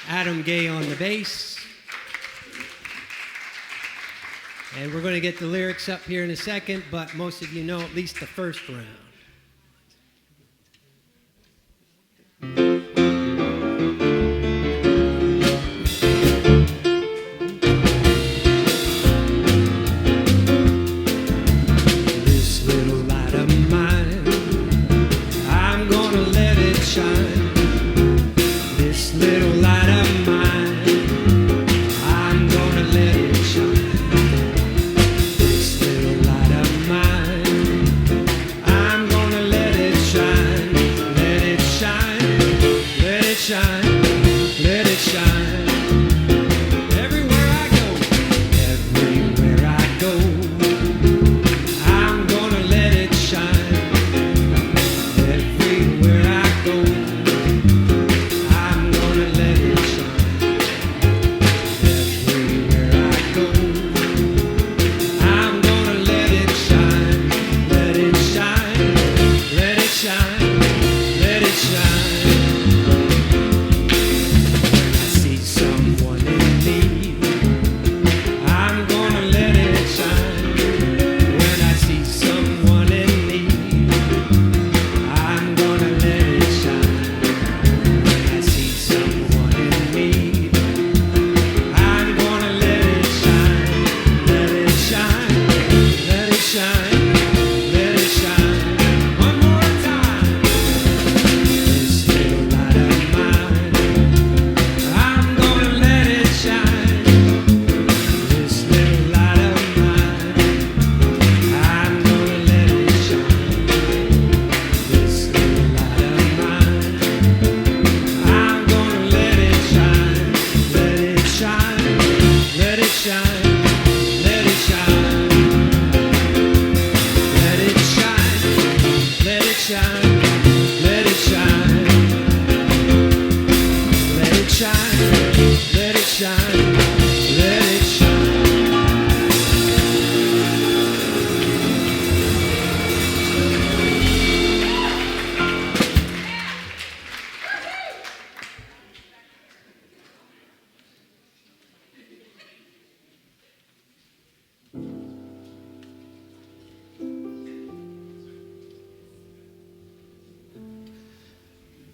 Adam Gay on the bass. And we're going to get the lyrics up here in a second, but most of you know at least the first round. This little light of mine, I'm going to let it shine. This little light of mine, I'm going to let it shine.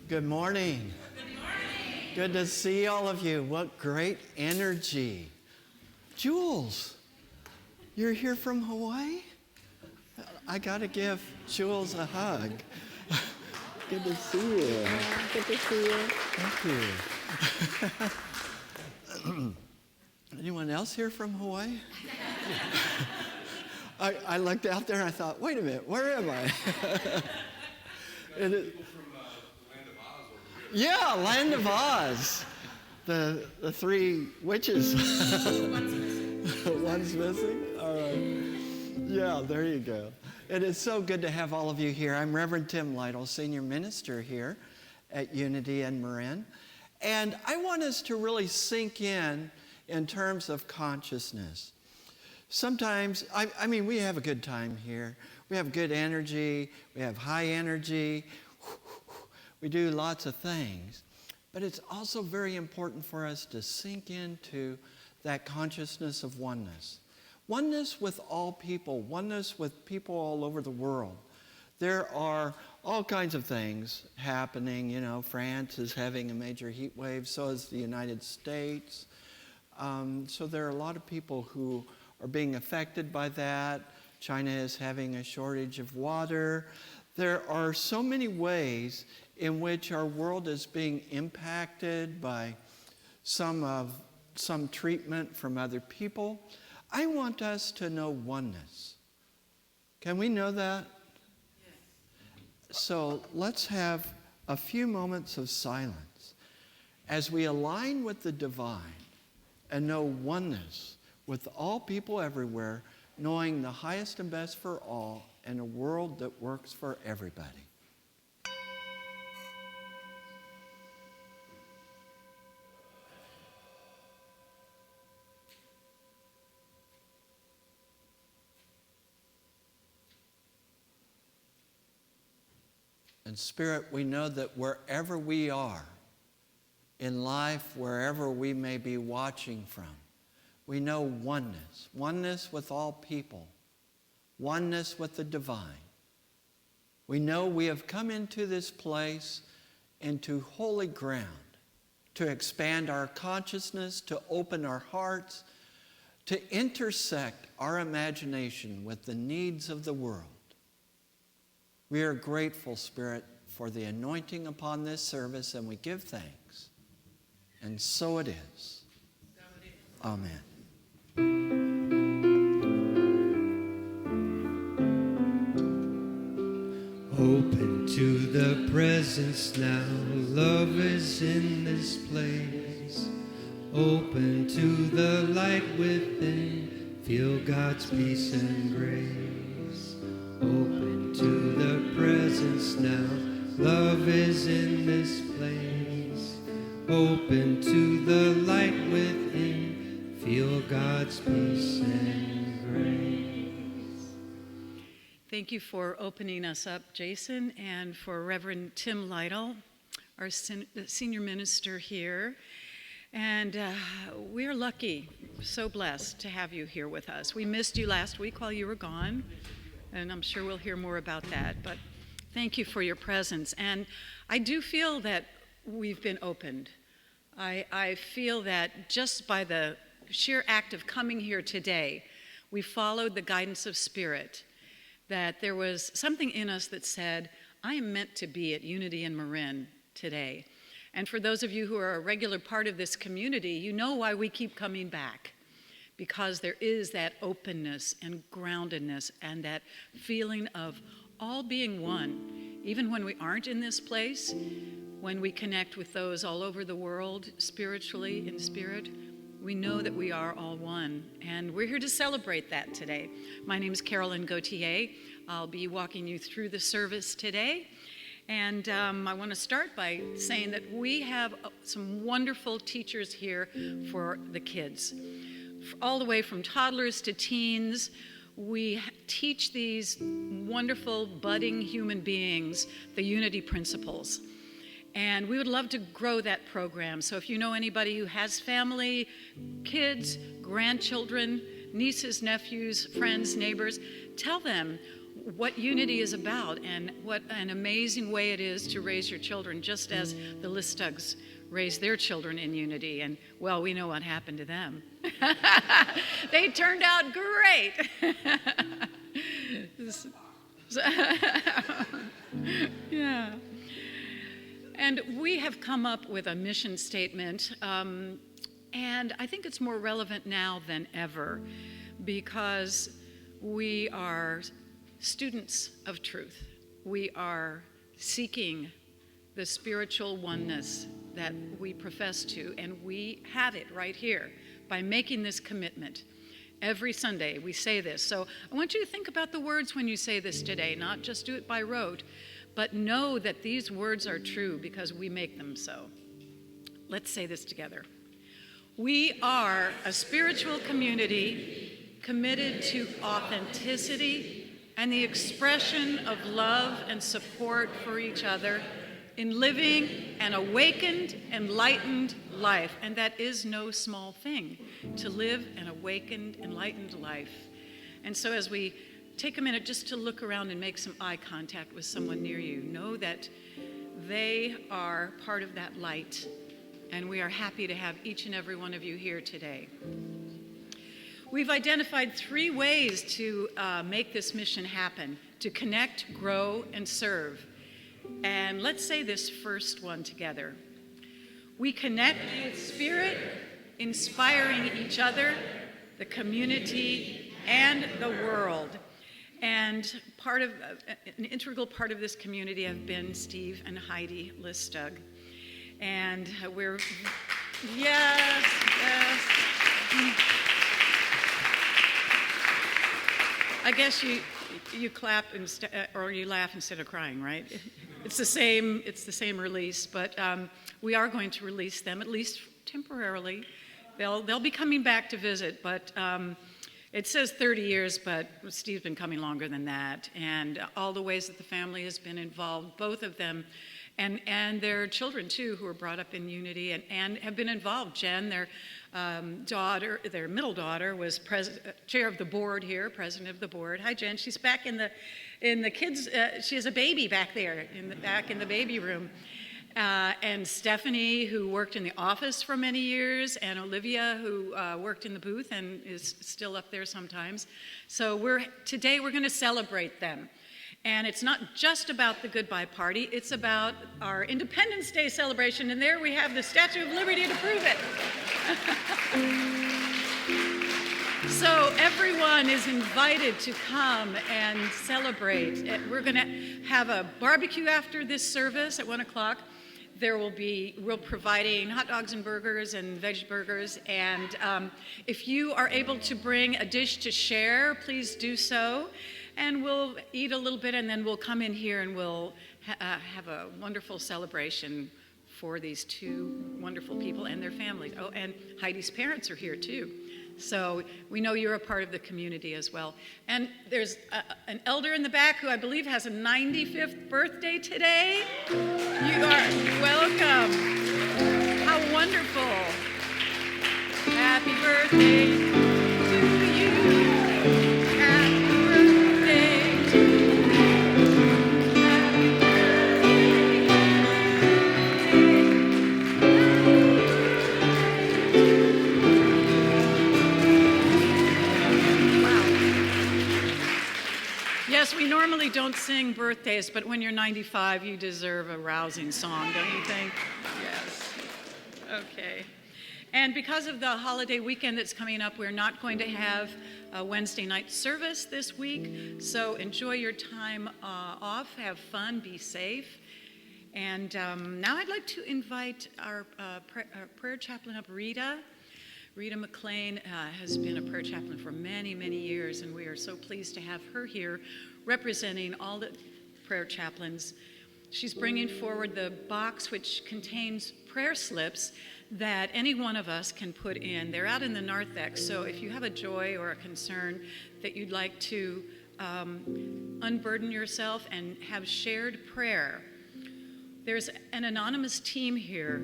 Good morning. Good morning. Good to see all of you. What great energy. Jules, you're here from Hawaii? I got to give Jules a hug. Good to see you. Good to see you. Thank you. Anyone else here from Hawaii? I looked out there and I thought, wait a minute, where am I? Yeah, Land of Oz. The three witches. One's missing? All right. Yeah, there you go. It is so good to have all of you here. I'm Reverend Tim Lytle, Senior Minister here at Unity and Marin. And I want us to really sink in terms of consciousness. Sometimes, I mean, we have a good time here. We have good energy. We have high energy. We do lots of things, but it's also very important for us to sink into that consciousness of oneness. Oneness with all people, oneness with people all over the world. There are all kinds of things happening. You know, France is having a major heat wave, so is the United States. So there are a lot of people who are being affected by that. China is having a shortage of water. There are so many ways in which our world is being impacted by some treatment from other people. I want us to know oneness. Can we know that? Yes. So let's have a few moments of silence as we align with the divine and know oneness with all people everywhere, knowing the highest and best for all in a world that works for everybody. In spirit, we know that wherever we are in life wherever we may be watching from. We know oneness, oneness with all people, oneness with the divine. We know we have come into this place, into holy ground, to expand our consciousness, to open our hearts, to intersect our imagination with the needs of the world. We are grateful, Spirit, for the anointing upon this service, and we give thanks. And so it is. Amen. Open to the presence now. Love is in this place. Open to the light within. Feel God's peace and grace. Open to the presence now. Love is in this place. Open to the light within. Feel God's peace and grace. Thank you for opening us up, Jason, and for Reverend Tim Lytle, our senior minister here. And we're lucky, so blessed to have you here with us. We missed you last week while you were gone, and I'm sure we'll hear more about that. But thank you for your presence. And I do feel that we've been opened. I feel that just by the sheer act of coming here today, we followed the guidance of Spirit, that there was something in us that said, I am meant to be at Unity in Marin today. And for those of you who are a regular part of this community, you know why we keep coming back. Because there is that openness and groundedness and that feeling of all being one. Even when we aren't in this place, when we connect with those all over the world spiritually, in spirit, we know that we are all one, and we're here to celebrate that today. My name is Carolyn Gauthier. I'll be walking you through the service today, and I want to start by saying that we have some wonderful teachers here for the kids. All the way from toddlers to teens, we teach these wonderful budding human beings the unity principles. And we would love to grow that program. So if you know anybody who has family, kids, grandchildren, nieces, nephews, friends, neighbors, tell them what unity is about and what an amazing way it is to raise your children, just as the Listugs raised their children in unity. And, well, we know what happened to them. They turned out great. Yeah. And we have come up with a mission statement, and I think it's more relevant now than ever because we are students of truth. We are seeking the spiritual oneness that we profess to, and we have it right here by making this commitment. Every Sunday we say this. So I want you to think about the words when you say this today, not just do it by rote, but know that these words are true because we make them so. Let's say this together. We are a spiritual community committed to authenticity and the expression of love and support for each other in living an awakened, enlightened life. And that is no small thing, to live an awakened, enlightened life. And so as we take a minute just to look around and make some eye contact with someone near you. Know that they are part of that light, and we are happy to have each and every one of you here today. We've identified 3 ways to make this mission happen, to connect, grow, and serve. And let's say this first one together. We connect with spirit, inspiring each other, the community, and the world. And an integral part of this community have been Steve and Heidi Listug. And we're, yes. I guess you clap or you laugh instead of crying, right? It's the same release, but we are going to release them, at least temporarily. They'll be coming back to visit, but it says 30 years, but Steve's been coming longer than that, and all the ways that the family has been involved, both of them and their children too, who were brought up in unity and have been involved. Jen, their their middle daughter, was chair of the board here, president of the board. Hi, Jen. She's back in the kids. She has a baby back there back in the baby room. And Stephanie, who worked in the office for many years, and Olivia, who worked in the booth and is still up there sometimes. So today we're going to celebrate them. And it's not just about the goodbye party, it's about our Independence Day celebration, and there we have the Statue of Liberty to prove it. So everyone is invited to come and celebrate. We're going to have a barbecue after this service at 1 o'clock. We're providing hot dogs and burgers and veg burgers. And if you are able to bring a dish to share, please do so. And we'll eat a little bit, and then we'll come in here and we'll have a wonderful celebration for these two wonderful people and their families. Oh, and Heidi's parents are here too. So we know you're a part of the community as well. And there's an elder in the back who I believe has a 95th birthday today. You are welcome. How wonderful. Happy birthday to you. Happy birthday to you. Happy birthday, Yes, we normally don't sing birthdays, but when you're 95, you deserve a rousing song, don't you think? Yes. Okay. And because of the holiday weekend that's coming up, we're not going to have a Wednesday night service this week, so enjoy your time off, have fun, be safe. And now I'd like to invite our prayer chaplain up, Rita. Rita McLean has been a prayer chaplain for many, many years, and we are so pleased to have her here representing all the prayer chaplains. She's bringing forward the box which contains prayer slips that any one of us can put in. They're out in the narthex, so if you have a joy or a concern that you'd like to unburden yourself and have shared prayer, there's an anonymous team here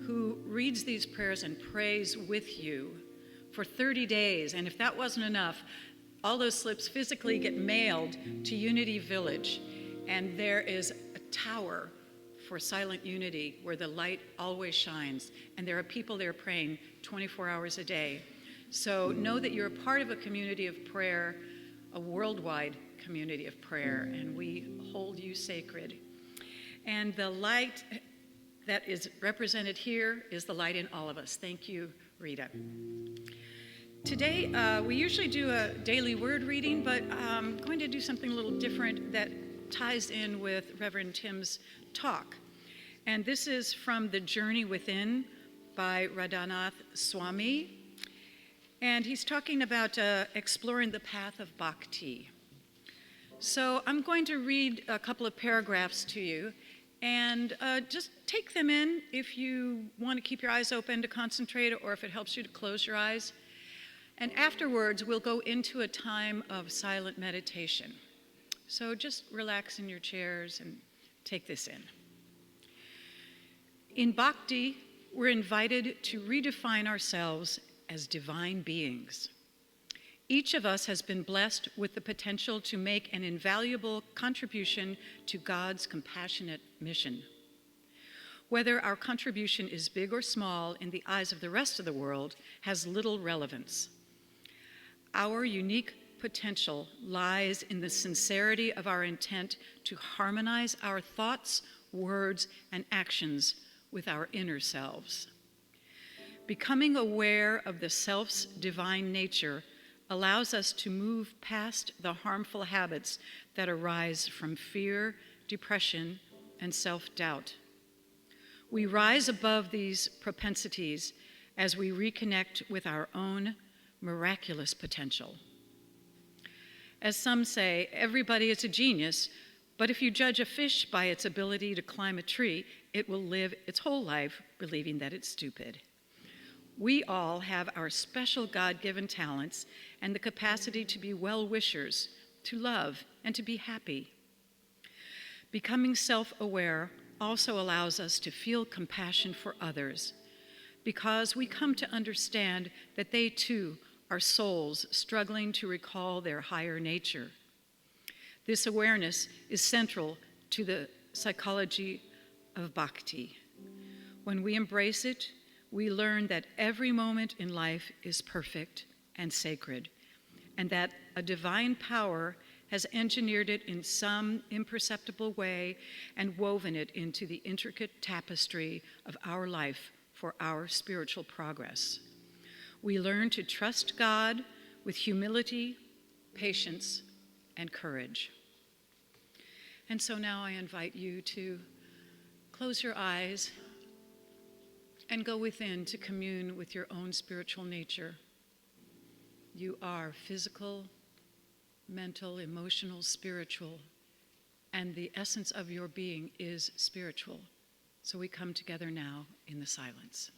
who reads these prayers and prays with you for 30 days. And if that wasn't enough, all those slips physically get mailed to Unity Village. And there is a tower for silent unity where the light always shines. And there are people there praying 24 hours a day. So know that you're a part of a community of prayer, a worldwide community of prayer, and we hold you sacred. And the light that is represented here is the light in all of us. Thank you, Rita. Today, we usually do a daily word reading, but I'm going to do something a little different that ties in with Reverend Tim's talk. And this is from The Journey Within by Radhanath Swami. And he's talking about exploring the path of bhakti. So I'm going to read a couple of paragraphs to you, and just take them in if you want to keep your eyes open to concentrate, or if it helps you to close your eyes. And afterwards, we'll go into a time of silent meditation. So just relax in your chairs and take this in. In bhakti, we're invited to redefine ourselves as divine beings. Each of us has been blessed with the potential to make an invaluable contribution to God's compassionate mission. Whether our contribution is big or small in the eyes of the rest of the world has little relevance. Our unique potential lies in the sincerity of our intent to harmonize our thoughts, words, and actions with our inner selves. Becoming aware of the self's divine nature allows us to move past the harmful habits that arise from fear, depression, and self-doubt. We rise above these propensities as we reconnect with our own miraculous potential. As some say, everybody is a genius, but if you judge a fish by its ability to climb a tree, it will live its whole life believing that it's stupid. We all have our special God-given talents and the capacity to be well-wishers, to love, and to be happy. Becoming self-aware also allows us to feel compassion for others because we come to understand that they too are souls struggling to recall their higher nature. This awareness is central to the psychology of bhakti. When we embrace it, we learn that every moment in life is perfect and sacred, and that a divine power has engineered it in some imperceptible way and woven it into the intricate tapestry of our life for our spiritual progress. We learn to trust God with humility, patience, and courage. And so now I invite you to close your eyes and go within to commune with your own spiritual nature. You are physical, mental, emotional, spiritual, and the essence of your being is spiritual. So we come together now in the silence.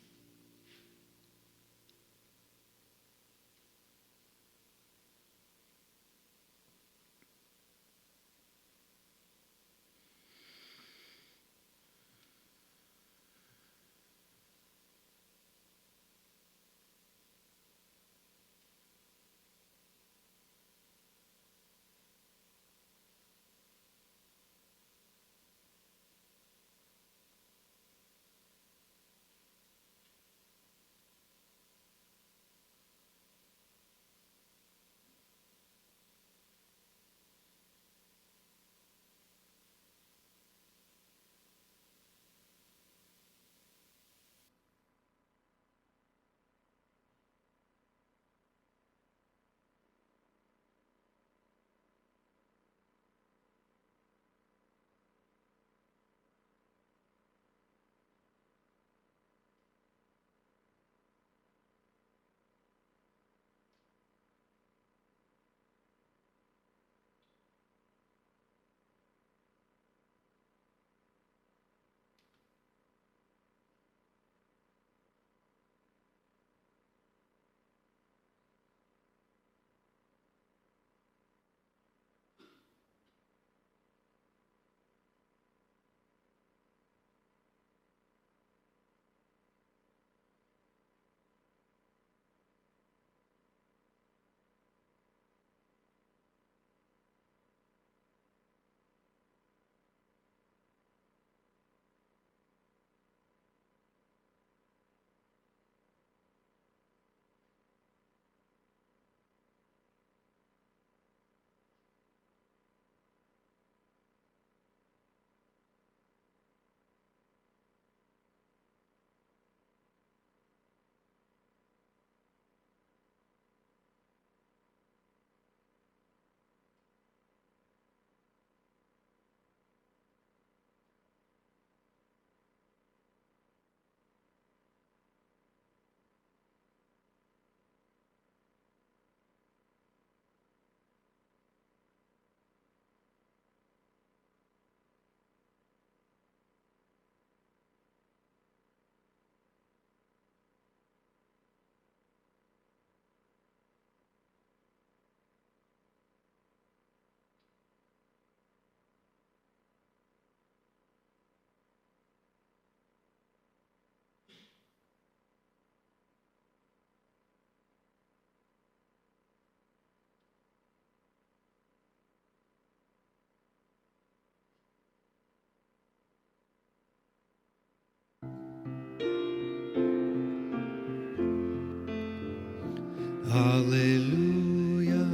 Hallelujah,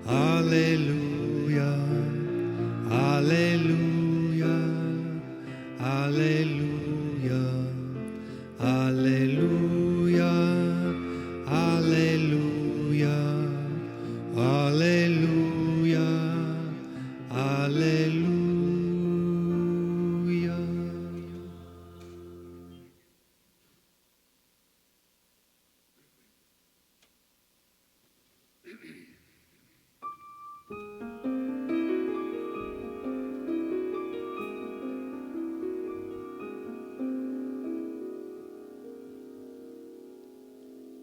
hallelujah, hallelujah, hallelujah, hallelujah, hallelujah, hallelujah, hallelujah.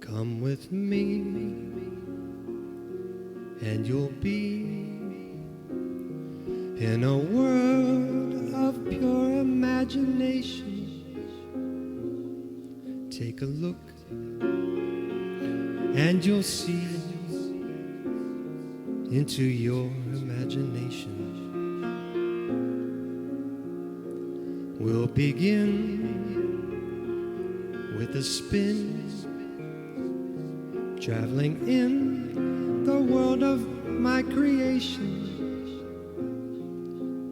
Come with me, and you'll be in a world of pure imagination. Take a look and you'll see into your imagination. We'll begin with a spin, traveling in the world of my creation.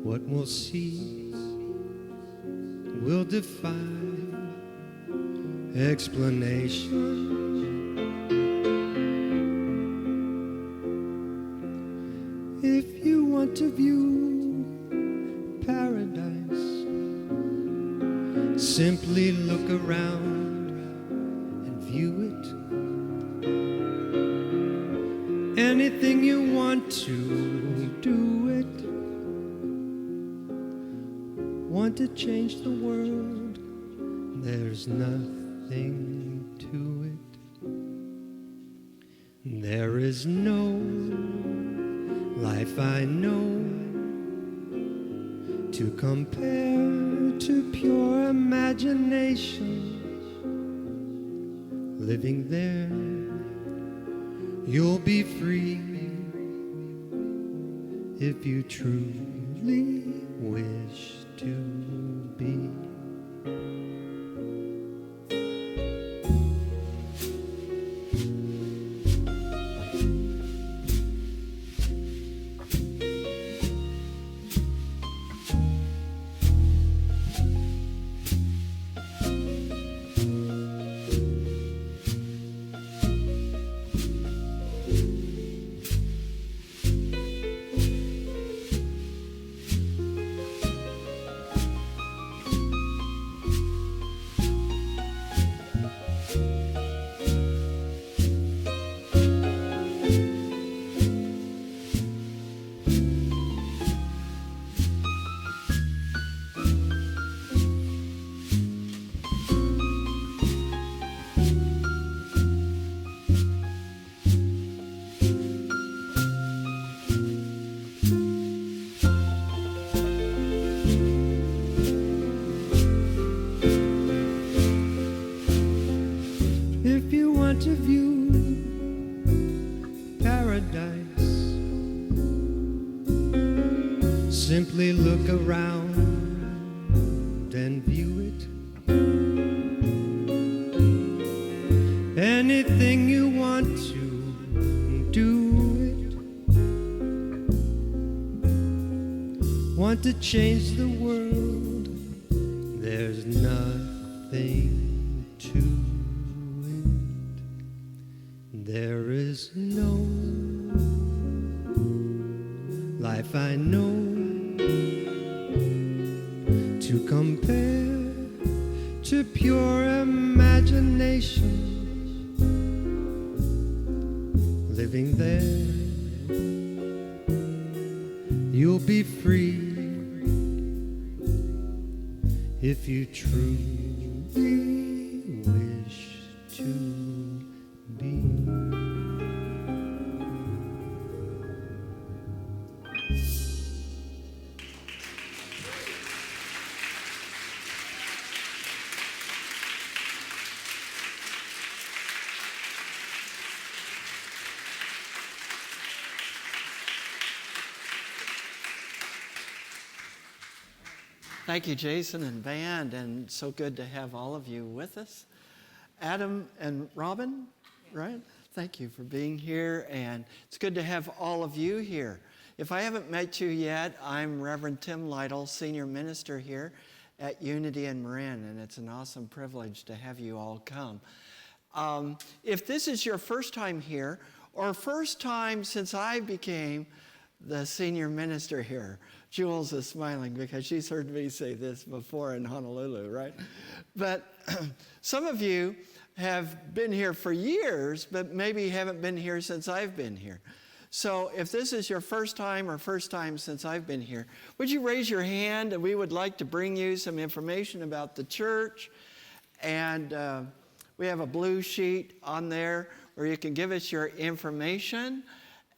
What we'll see will defy explanation. If you want to view paradise, simply look around and view it. Anything you want to do it. Want to change the world, there's nothing to it. There is no life I know to compare to pure imagination. Living there, you'll be free if you truly wish to be. If you want to view paradise, simply look around and view it. Anything you want to do it. Want to change the world, there's nothing to it. There is no life I know to compare to pure imagination. Living there, you'll be free if you truly wish to be. Thank you, Jason and band, and so good to have all of you with us. Adam and Robin, right? Thank you for being here, and it's good to have all of you here. If I haven't met you yet, I'm Reverend Tim Lytle, Senior Minister here at Unity in Marin, and it's an awesome privilege to have you all come. If this is your first time here, or first time since I became the Senior Minister here, Jules is smiling because she's heard me say this before in Honolulu, right? But some of you have been here for years, but maybe haven't been here since I've been here. So if this is your first time or first time since I've been here, would you raise your hand, and we would like to bring you some information about the church. And we have a blue sheet on there where you can give us your information.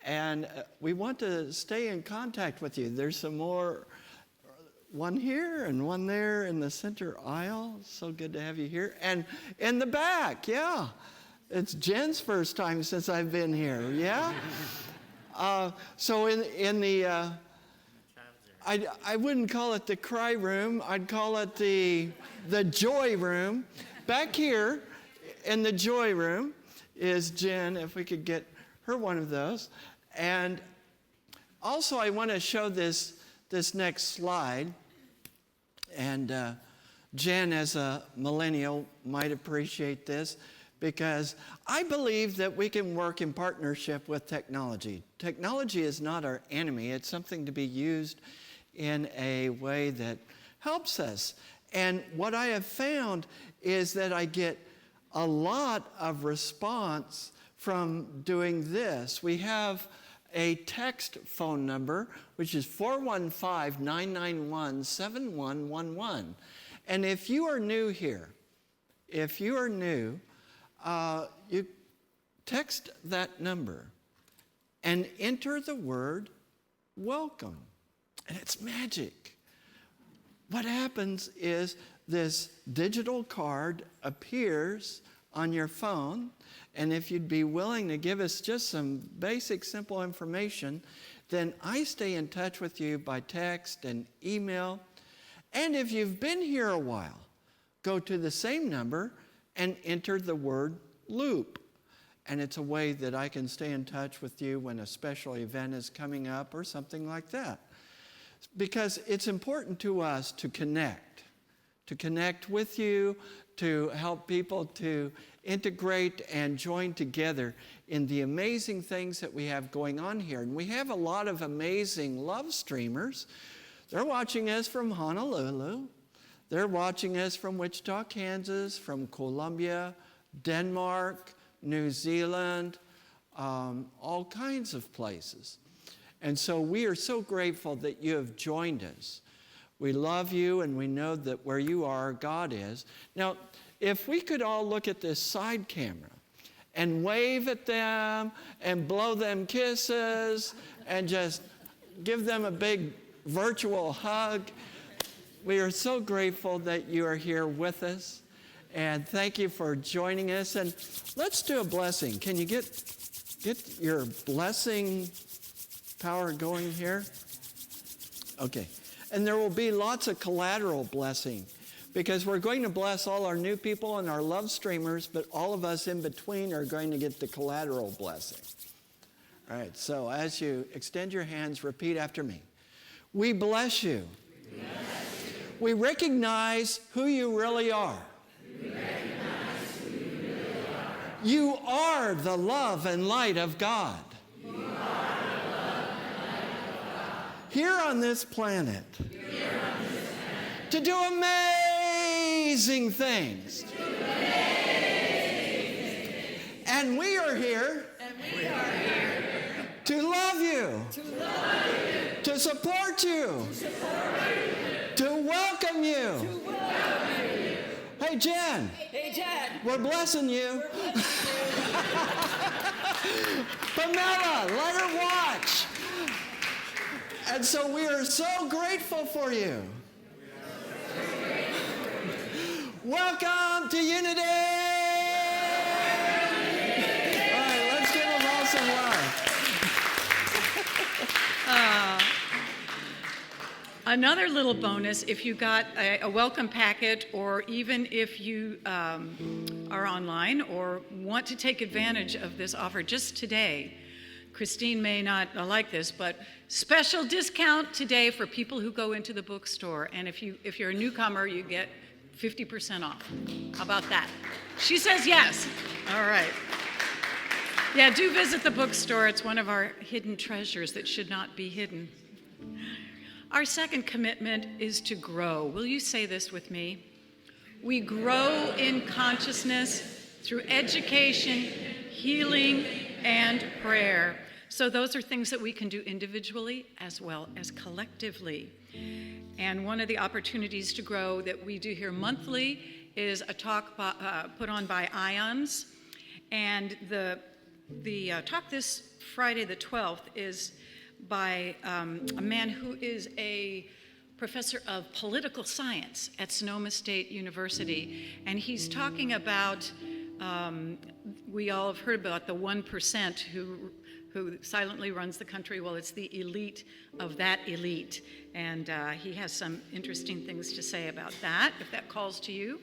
And we want to stay in contact with you. There's some more one here and one there in the center aisle. So good to have you here. And in the back, yeah. It's Jen's first time since I've been here, yeah? So in the, I wouldn't call it the cry room. I'd call it the joy room. Back here in the joy room is Jen, if we could get her one of those. And also I want to show this next slide. And Jen, as a millennial, might appreciate this, because I believe that we can work in partnership with technology. Technology is not our enemy. It's something to be used in a way that helps us. And what I have found is that I get a lot of response from doing this. We have a text phone number, which is 415-991-7111. And if you are new here, you text that number and enter the word welcome. And it's magic. What happens is this digital card appears on your phone, and if you'd be willing to give us just some basic, simple information, then I stay in touch with you by text and email. And if you've been here a while, go to the same number and enter the word loop. And it's a way that I can stay in touch with you when a special event is coming up or something like that. Because it's important to us to connect with you, to help people to integrate and join together in the amazing things that we have going on here. And we have a lot of amazing love streamers. They're watching us from Honolulu. They're watching us from Wichita, Kansas, from Colombia, Denmark, New Zealand, all kinds of places. And so we are so grateful that you have joined us. We love you, and we know that where you are, God is. Now, if we could all look at this side camera and wave at them and blow them kisses and just give them a big virtual hug. We are so grateful that you are here with us. And thank you for joining us. And let's do a blessing. Can you get your blessing power going here? Okay. And there will be lots of collateral blessing, because we're going to bless all our new people and our love streamers, but all of us in between are going to get the collateral blessing. All right, so as you extend your hands, repeat after me. We bless you. We bless you. We recognize who you really are. We recognize who you really are. You are the love and light of God. You are the love and light of God. Here on this planet. To do amazing things. And we are here. To love you. To support you. To welcome you. Hey, Jen. We're blessing you. Pamela, let her watch. And so we are so grateful for you. Welcome to Unity! All right, let's give them all some love. Another little bonus, if you got a welcome packet, or even if you are online or want to take advantage of this offer just today, Christine may not like this, but special discount today for people who go into the bookstore. And if you're a newcomer, you get 50% off. How about that? She says yes. All right. Yeah, do visit the bookstore. It's one of our hidden treasures that should not be hidden. Our second commitment is to grow. Will you say this with me? We grow in consciousness through education, healing, and prayer. So those are things that we can do individually as well as collectively. And one of the opportunities to grow that we do here monthly is a talk put on by IONS. And the talk this Friday the 12th is by a man who is a professor of political science at Sonoma State University, and he's talking about, we all have heard about the 1% who silently runs the country. Well, it's the elite of that elite, and he has some interesting things to say about that, if that calls to you.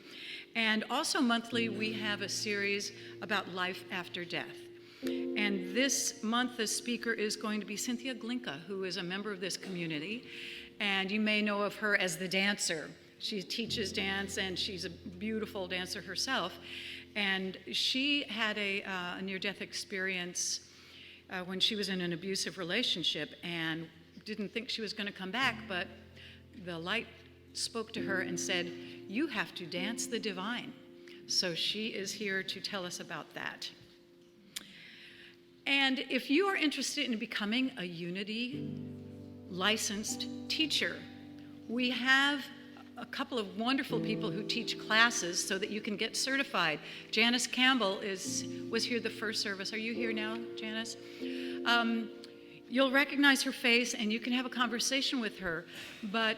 And also monthly, we have a series about life after death. And this month, the speaker is going to be Cynthia Glinka, who is a member of this community. And you may know of her as the dancer. She teaches dance, and she's a beautiful dancer herself. And she had a near-death experience when she was in an abusive relationship and didn't think she was going to come back, but the light spoke to her and said, "You have to dance the divine." So she is here to tell us about that. And if you are interested in becoming a Unity licensed teacher, we have a couple of wonderful people who teach classes so that you can get certified. Janice Campbell was here the first service. Are you here now, Janice? You'll recognize her face and you can have a conversation with her, but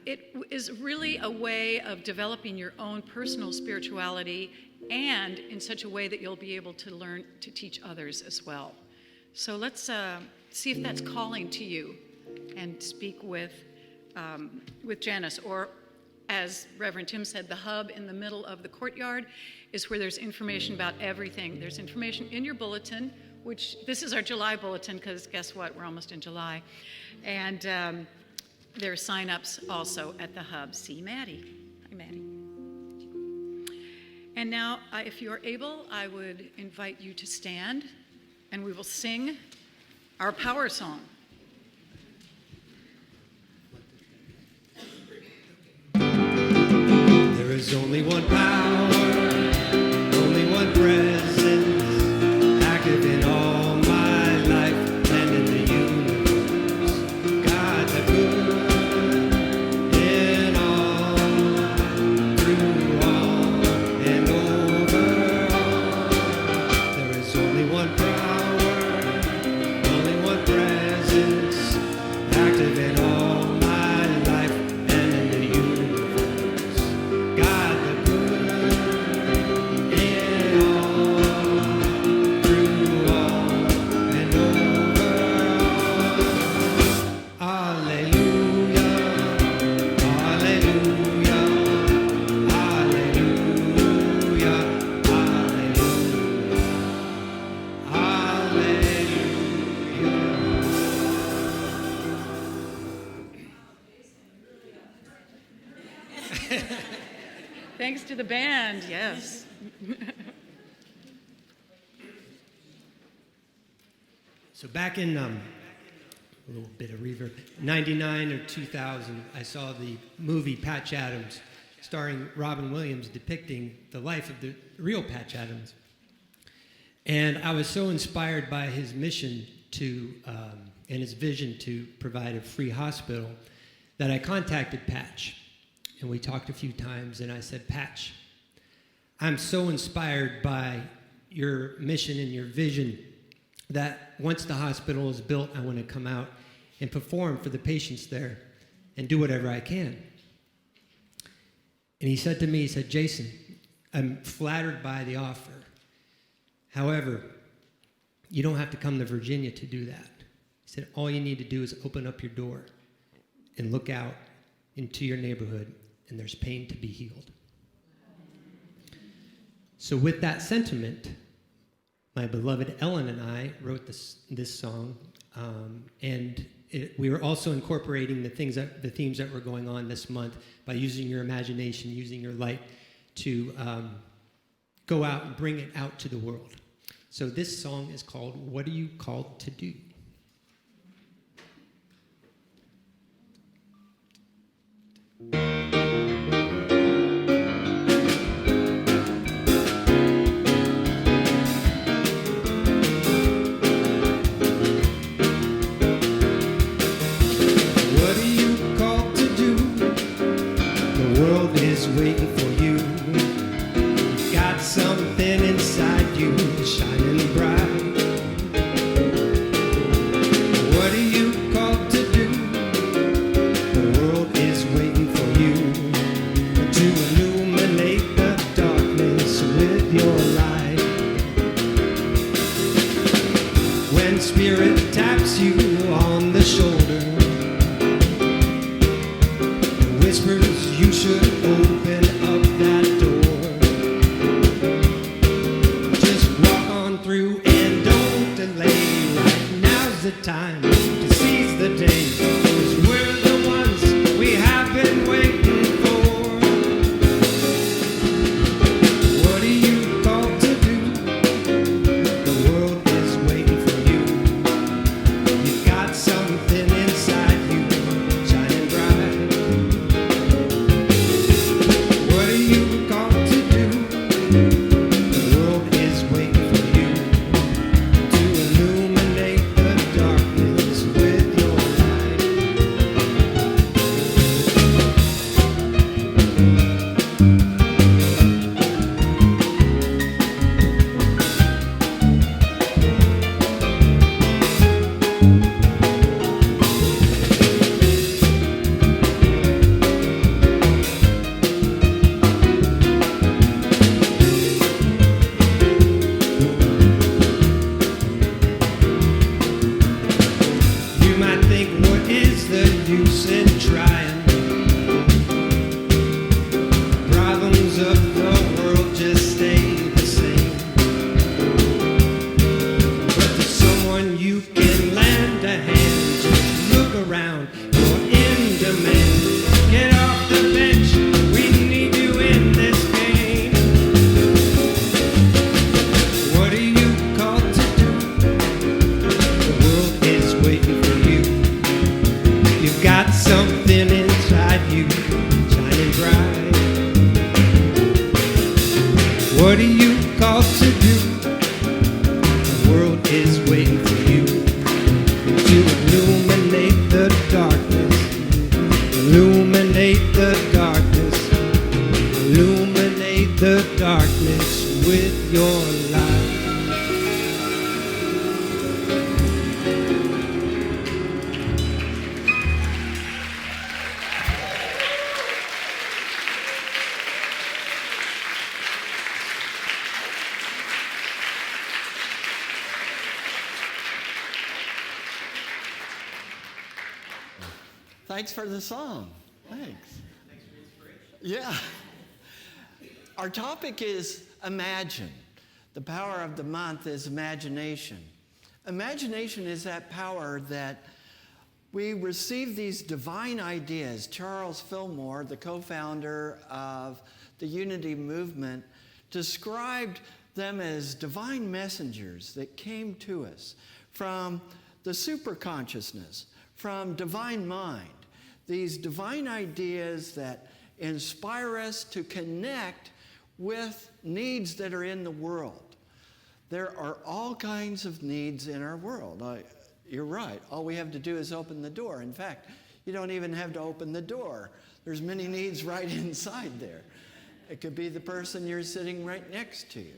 it is really a way of developing your own personal spirituality, and in such a way that you'll be able to learn to teach others as well. So let's see if that's calling to you, and speak with Janice. Or, as Reverend Tim said, the hub in the middle of the courtyard is where there's information about everything. There's information in your bulletin, which this is our July bulletin, because guess what? We're almost in July. And there are sign-ups also at the hub. See Maddie. Hi, Maddie. And now, if you're able, I would invite you to stand, and we will sing our power song. There is only one power, only one presence, active in all my life and in the universe. God the good in all, through all, and over all. There is only one power, only one presence, active in all my life and in the universe. God the good in all, through all, and over all. Hallelujah, hallelujah, hallelujah, hallelujah, hallelujah. Thanks to the band, yes. So back in a little bit of reverb, 99 or 2000, I saw the movie Patch Adams, starring Robin Williams, depicting the life of the real Patch Adams. And I was so inspired by his mission to, and his vision to provide a free hospital, that I contacted Patch. And we talked a few times, and I said, "Patch, I'm so inspired by your mission and your vision that once the hospital is built, I want to come out and perform for the patients there and do whatever I can." And he said to me, he said, "Jason, I'm flattered by the offer. However, you don't have to come to Virginia to do that." He said, "All you need to do is open up your door and look out into your neighborhood, and there's pain to be healed." So with that sentiment, my beloved Ellen and I wrote this song, and we were also incorporating the themes that were going on this month by using your imagination, using your light to go out and bring it out to the world. So this song is called "What Are You Called to Do?" Waiting for you. You've got something inside you shining bright. ride. When spirit taps you on the shoulder, whispers you should open up that door. Just walk on through and don't delay. Right now's the time to seize the day, 'cause we're the ones we have been waiting for. What are you called to do? The world is waiting for you. You've got something inside you shining bright. What are you called to do? The world is waiting for you to illuminate the darkness with your light. You might think, what is the use in trying? Problems of the world just stay the same. But there's someone you can lend a hand. Just look around, you're in demand. Get off the bench, we need you in this game. What are you called to do? The world is waiting for you. You've got something inside you shining bright. What are you called to do? The world is waiting for you to illuminate the darkness. Illuminate the darkness. Illuminate the darkness with your light. Thanks for the song. Thanks. Yeah. Our topic is imagine. The power of the month is imagination. Imagination is that power that we receive these divine ideas. Charles Fillmore, the co-founder of the Unity movement, described them as divine messengers that came to us from the superconsciousness, from divine mind. These divine ideas that inspire us to connect with needs that are in the world. There are all kinds of needs in our world. You're right. All we have to do is open the door. In fact, you don't even have to open the door. There's many needs right inside there. It could be the person you're sitting right next to you.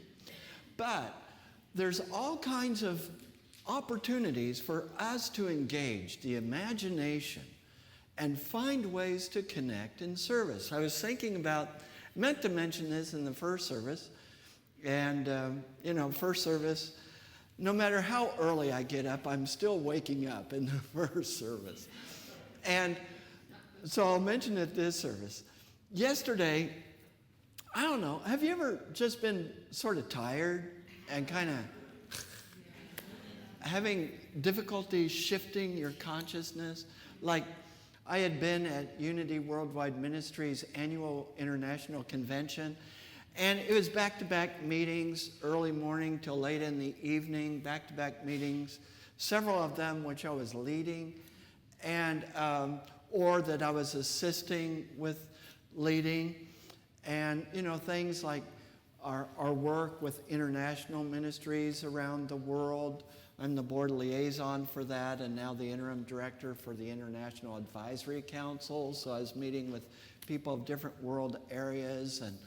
But there's all kinds of opportunities for us to engage the imagination and find ways to connect in service. I was thinking about, meant to mention this in the first service, and first service, no matter how early I get up, I'm still waking up in the first service. And so I'll mention it this service. Yesterday, I don't know, have you ever just been sort of tired and kind of having difficulty shifting your consciousness? Like, I had been at Unity Worldwide Ministries annual international convention, and it was back-to-back meetings, early morning till late in the evening, back-to-back meetings, several of them which I was leading, and or that I was assisting with leading, and things like our work with international ministries around the world. I'm the board liaison for that, and now the interim director for the International Advisory Council. So I was meeting with people of different world areas, and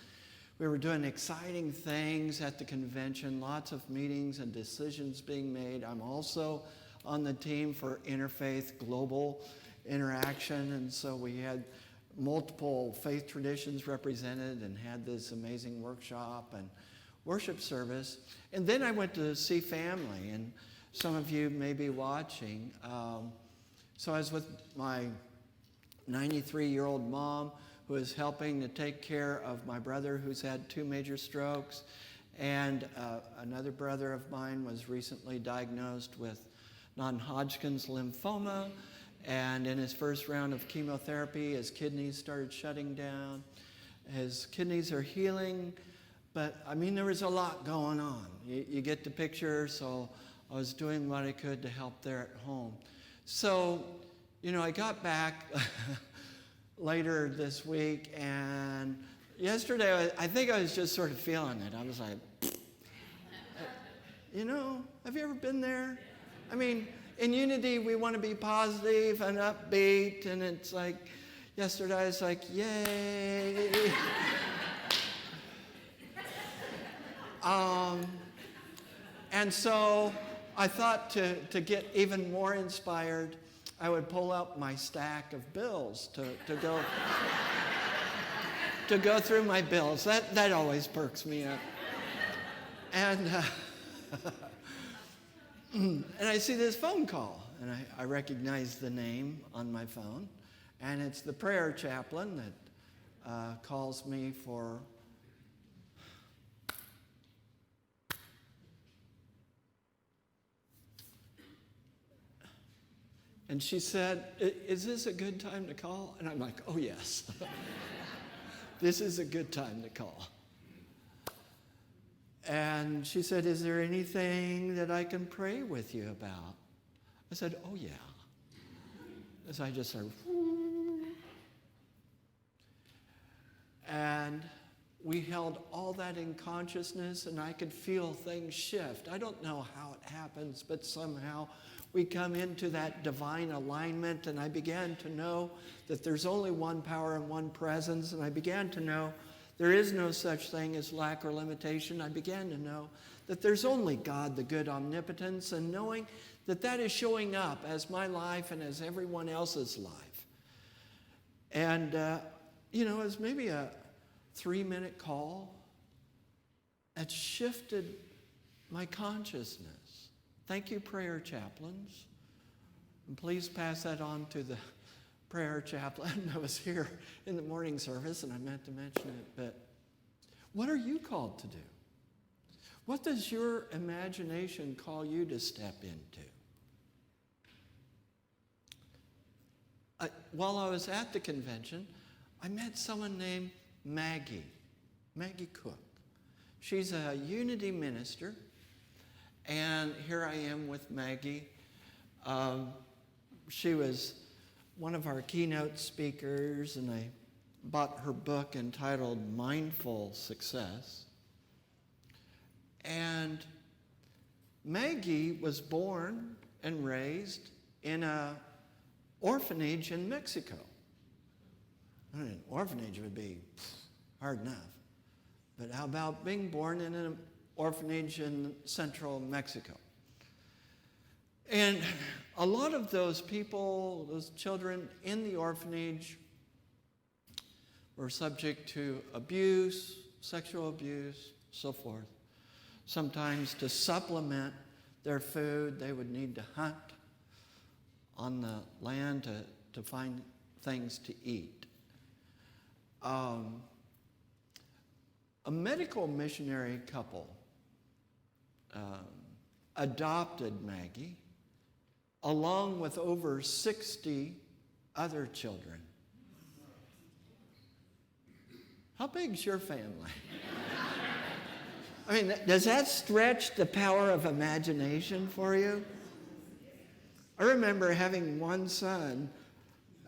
we were doing exciting things at the convention, lots of meetings and decisions being made. I'm also on the team for Interfaith Global Interaction, and so we had multiple faith traditions represented and had this amazing workshop, and worship service. And then I went to see family, and some of you may be watching. So I was with my 93-year-old mom, who is helping to take care of my brother who's had 2 major strokes. And another brother of mine was recently diagnosed with non-Hodgkin's lymphoma. And in his first round of chemotherapy, his kidneys started shutting down. His kidneys are healing, but I mean, there was a lot going on. You get the picture, so I was doing what I could to help there at home. So, I got back later this week, and yesterday, I think I was just sort of feeling it. I was like, have you ever been there? I mean, in Unity, we want to be positive and upbeat, and it's like, yesterday I was like, yay. And so I thought to get even more inspired, I would pull out my stack of bills to go to go through my bills. That always perks me up. And and I see this phone call, and I recognize the name on my phone, and it's the prayer chaplain that calls me for and she said, "Is this a good time to call?" And I'm like, "Oh, yes. This is a good time to call." And she said, "Is there anything that I can pray with you about?" I said, "Oh, yeah." As I just started, and we held all that in consciousness, and I could feel things shift. I don't know how it happens, but somehow we come into that divine alignment, and I began to know that there's only one power and one presence, and I began to know there is no such thing as lack or limitation. I began to know that there's only God, the good omnipotence, and knowing that that is showing up as my life and as everyone else's life. And, it was maybe a 3-minute call that shifted my consciousness. Thank you, prayer chaplains. And please pass that on to the prayer chaplain that was here in the morning service, and I meant to mention it. But what are you called to do? What does your imagination call you to step into? While I was at the convention, I met someone named Maggie Cook. She's a Unity minister, and here I am with Maggie. She was one of our keynote speakers, and I bought her book entitled Mindful Success. And Maggie was born and raised in an orphanage in Mexico. I mean, an orphanage would be hard enough. But how about being born in an orphanage in central Mexico? And a lot of those people, those children in the orphanage, were subject to abuse, sexual abuse, so forth. Sometimes to supplement their food, they would need to hunt on the land to find things to eat. A medical missionary couple adopted Maggie along with over 60 other children. How big's your family? I mean, does that stretch the power of imagination for you? I remember having one son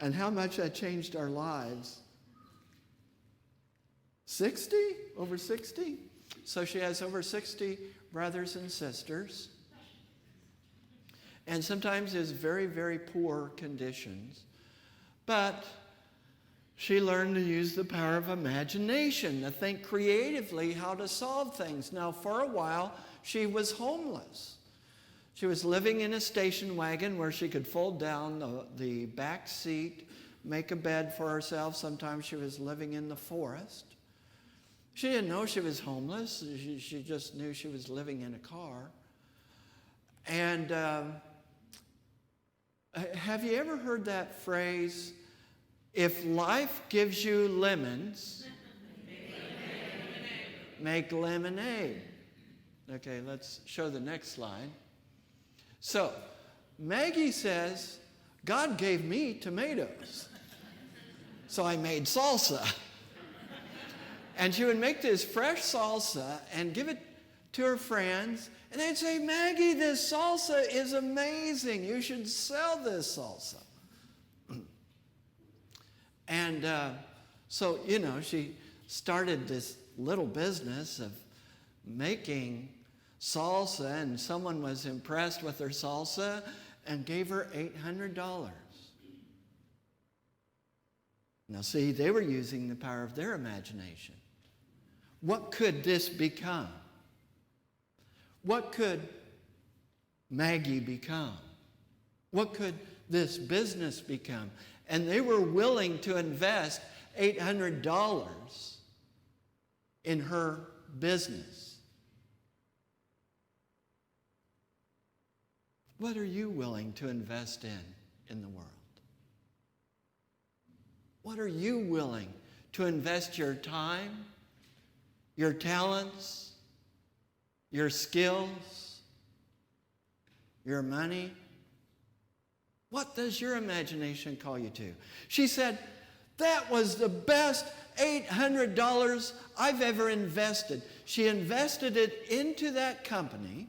and how much that changed our lives. 60? Over 60? So she has over 60 brothers and sisters. And sometimes is very, very poor conditions. But she learned to use the power of imagination, to think creatively how to solve things. Now, for a while, she was homeless. She was living in a station wagon where she could fold down the back seat, make a bed for herself. Sometimes she was living in the forest. She didn't know she was homeless. She just knew she was living in a car. And have you ever heard that phrase, if life gives you lemons, make lemonade? Okay, let's show the next slide. So, Maggie says, God gave me tomatoes. So I made salsa. And she would make this fresh salsa and give it to her friends. And they'd say, Maggie, this salsa is amazing. You should sell this salsa. And so, she started this little business of making salsa, and someone was impressed with her salsa and gave her $800. Now, see, they were using the power of their imagination. What could this become? What could Maggie become? What could this business become? And they were willing to invest $800 in her business. What are you willing to invest in the world? What are you willing to invest your time, your talents, your skills, your money? What does your imagination call you to? She said, that was the best $800 I've ever invested. She invested it into that company.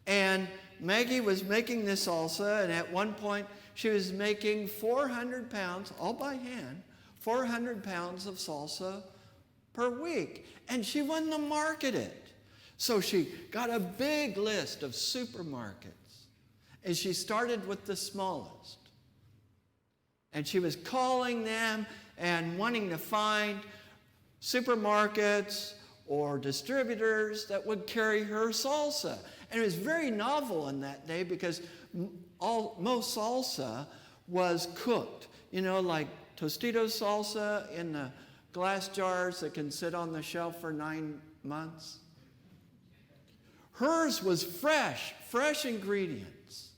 And Maggie was making this salsa, and at one point she was making 400 pounds, all by hand, 400 pounds of salsa per week. And she wanted to market it. So she got a big list of supermarkets. And she started with the smallest. And she was calling them and wanting to find supermarkets or distributors that would carry her salsa. And it was very novel in that day because most salsa was cooked. Like Tostitos salsa in the glass jars that can sit on the shelf for 9 months. Hers was fresh ingredients,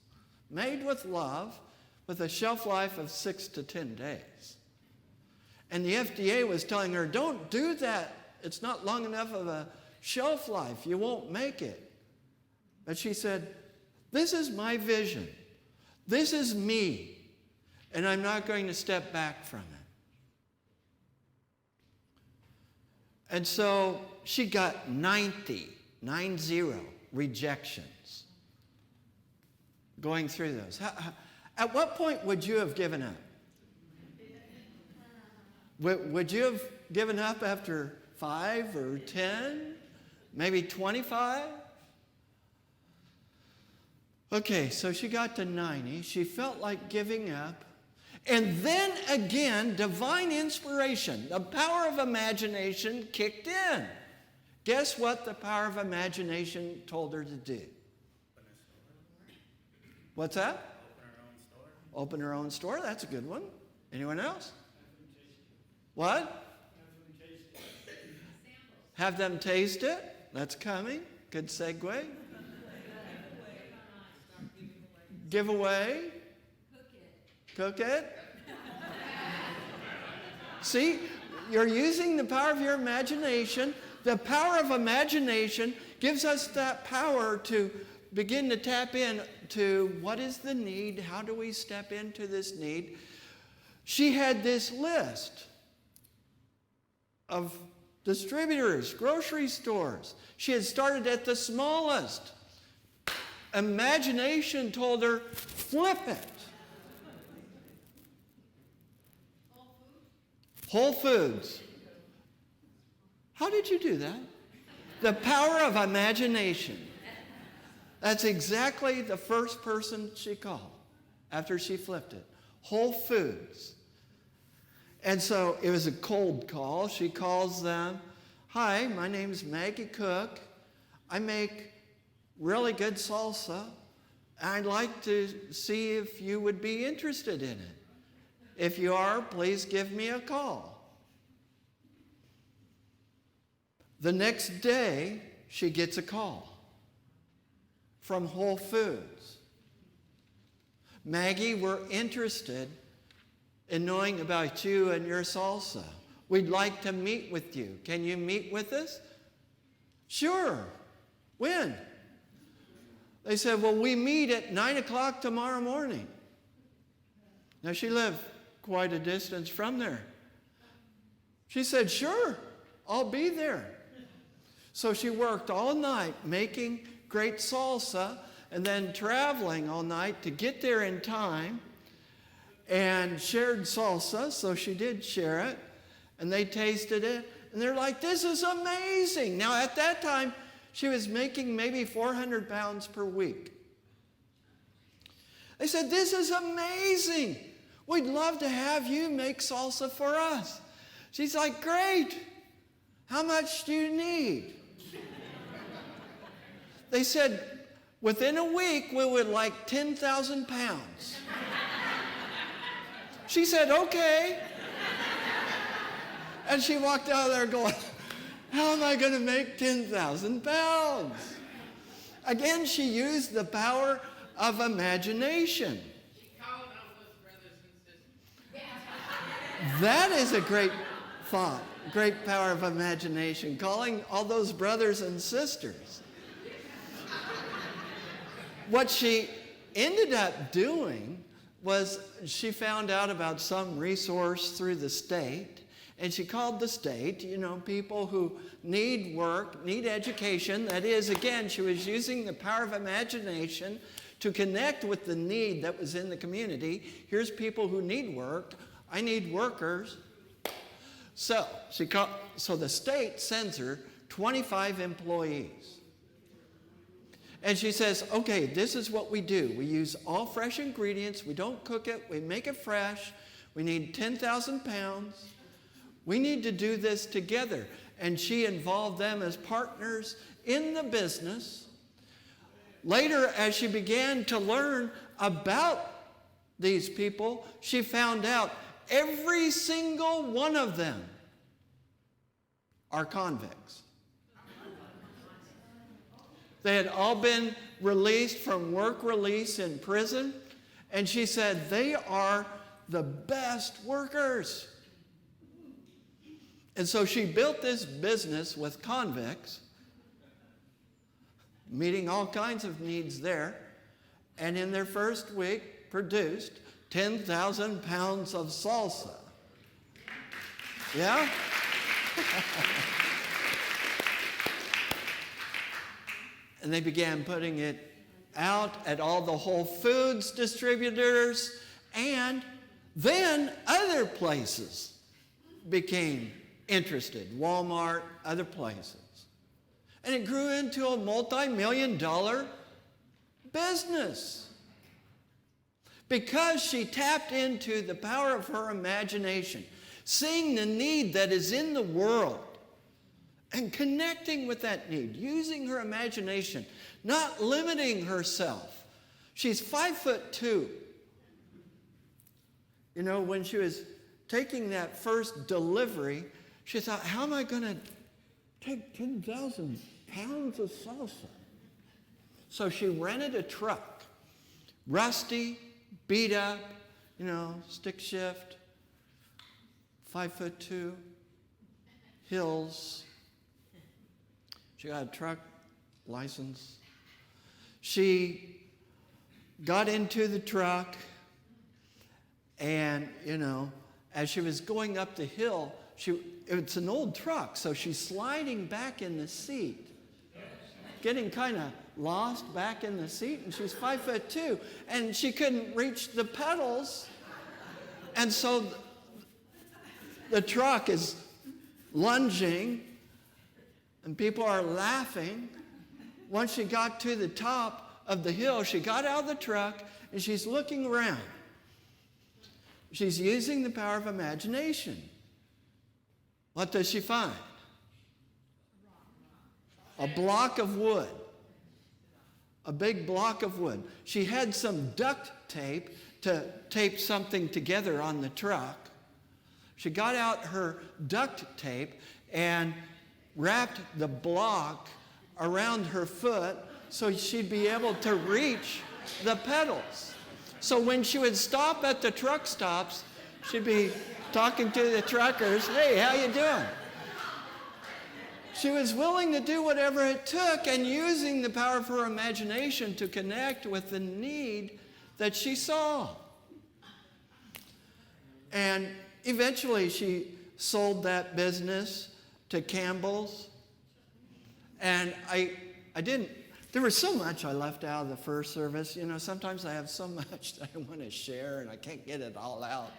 made with love, with a shelf life of 6 to 10 days. And the FDA was telling her, don't do that. It's not long enough of a shelf life. You won't make it. But she said, this is my vision. This is me. And I'm not going to step back from it. And so she got 90 rejections going through those. At what point would you have given up? Would you have given up after 5 or 10? Maybe 25? Okay, so she got to 90. She felt like giving up. And then again, divine inspiration, the power of imagination kicked in. Guess what the power of imagination told her to do? What's that? Open her own store. That's a good one. Anyone else? What? Have them taste it. That's coming. Good segue. Give away. Cook it. See, you're using the power of your imagination. The power of imagination gives us that power to begin to tap in to what is the need, how do we step into this need. She had this list of distributors, grocery stores. She had started at the smallest. Imagination told her, flip it. Whole Foods. How did you do that? The power of imagination. That's exactly the first person she called after she flipped it. Whole Foods. And so it was a cold call. She calls them. Hi, my name's Maggie Cook. I make really good salsa. I'd like to see if you would be interested in it. If you are, please give me a call. The next day, she gets a call from Whole Foods. Maggie, we're interested in knowing about you and your salsa. We'd like to meet with you. Can you meet with us? Sure. When? They said, well, we meet at 9 o'clock tomorrow morning. Now, she lived quite a distance from there. She said, sure, I'll be there. So she worked all night making great salsa and then traveling all night to get there in time, and shared salsa, so she did share it, and they tasted it, and they're like, this is amazing. Now, at that time, she was making maybe 400 pounds per week. They said, this is amazing. We'd love to have you make salsa for us. She's like, great. How much do you need? They said, within a week, we would like 10,000 pounds. She said, okay. And she walked out of there going, how am I going to make 10,000 pounds? Again, she used the power of imagination. She called all those brothers and sisters. That is a great thought, great power of imagination, calling all those brothers and sisters. What she ended up doing was she found out about some resource through the state, and she called the state, people who need work, need education. That is, again, she was using the power of imagination to connect with the need that was in the community. Here's people who need work. I need workers. So the state sends her 25 employees. And she says, okay, this is what we do. We use all fresh ingredients. We don't cook it. We make it fresh. We need 10,000 pounds. We need to do this together. And she involved them as partners in the business. Later, as she began to learn about these people, she found out every single one of them are convicts. They had all been released from work release in prison, and she said they are the best workers. And so she built this business with convicts, meeting all kinds of needs there, and in their first week produced 10,000 pounds of salsa. Yeah? And they began putting it out at all the Whole Foods distributors, and then other places became interested, Walmart, other places. And it grew into a multi-million-dollar business because she tapped into the power of her imagination, seeing the need that is in the world and connecting with that need, using her imagination, not limiting herself. She's 5'2". When she was taking that first delivery, she thought, how am I going to take 10,000 pounds of salsa? So she rented a truck, rusty, beat up, stick shift, 5'2", hills. She got a truck license. She got into the truck, and, as she was going up the hill, it's an old truck, so she's sliding back in the seat, getting kind of lost back in the seat, and she's 5'2", and she couldn't reach the pedals, and so the truck is lunging, and people are laughing. Once she got to the top of the hill, she got out of the truck, and she's looking around. She's using the power of imagination. What does she find? A block of wood. A big block of wood. She had some duct tape to tape something together on the truck. She got out her duct tape, and wrapped the block around her foot so she'd be able to reach the pedals. So when she would stop at the truck stops, she'd be talking to the truckers, "Hey, how you doing?" She was willing to do whatever it took and using the power of her imagination to connect with the need that she saw. And eventually she sold that business to Campbell's. And I didn't, there was so much I left out of the first service. You know, sometimes I have so much that I want to share and I can't get it all out.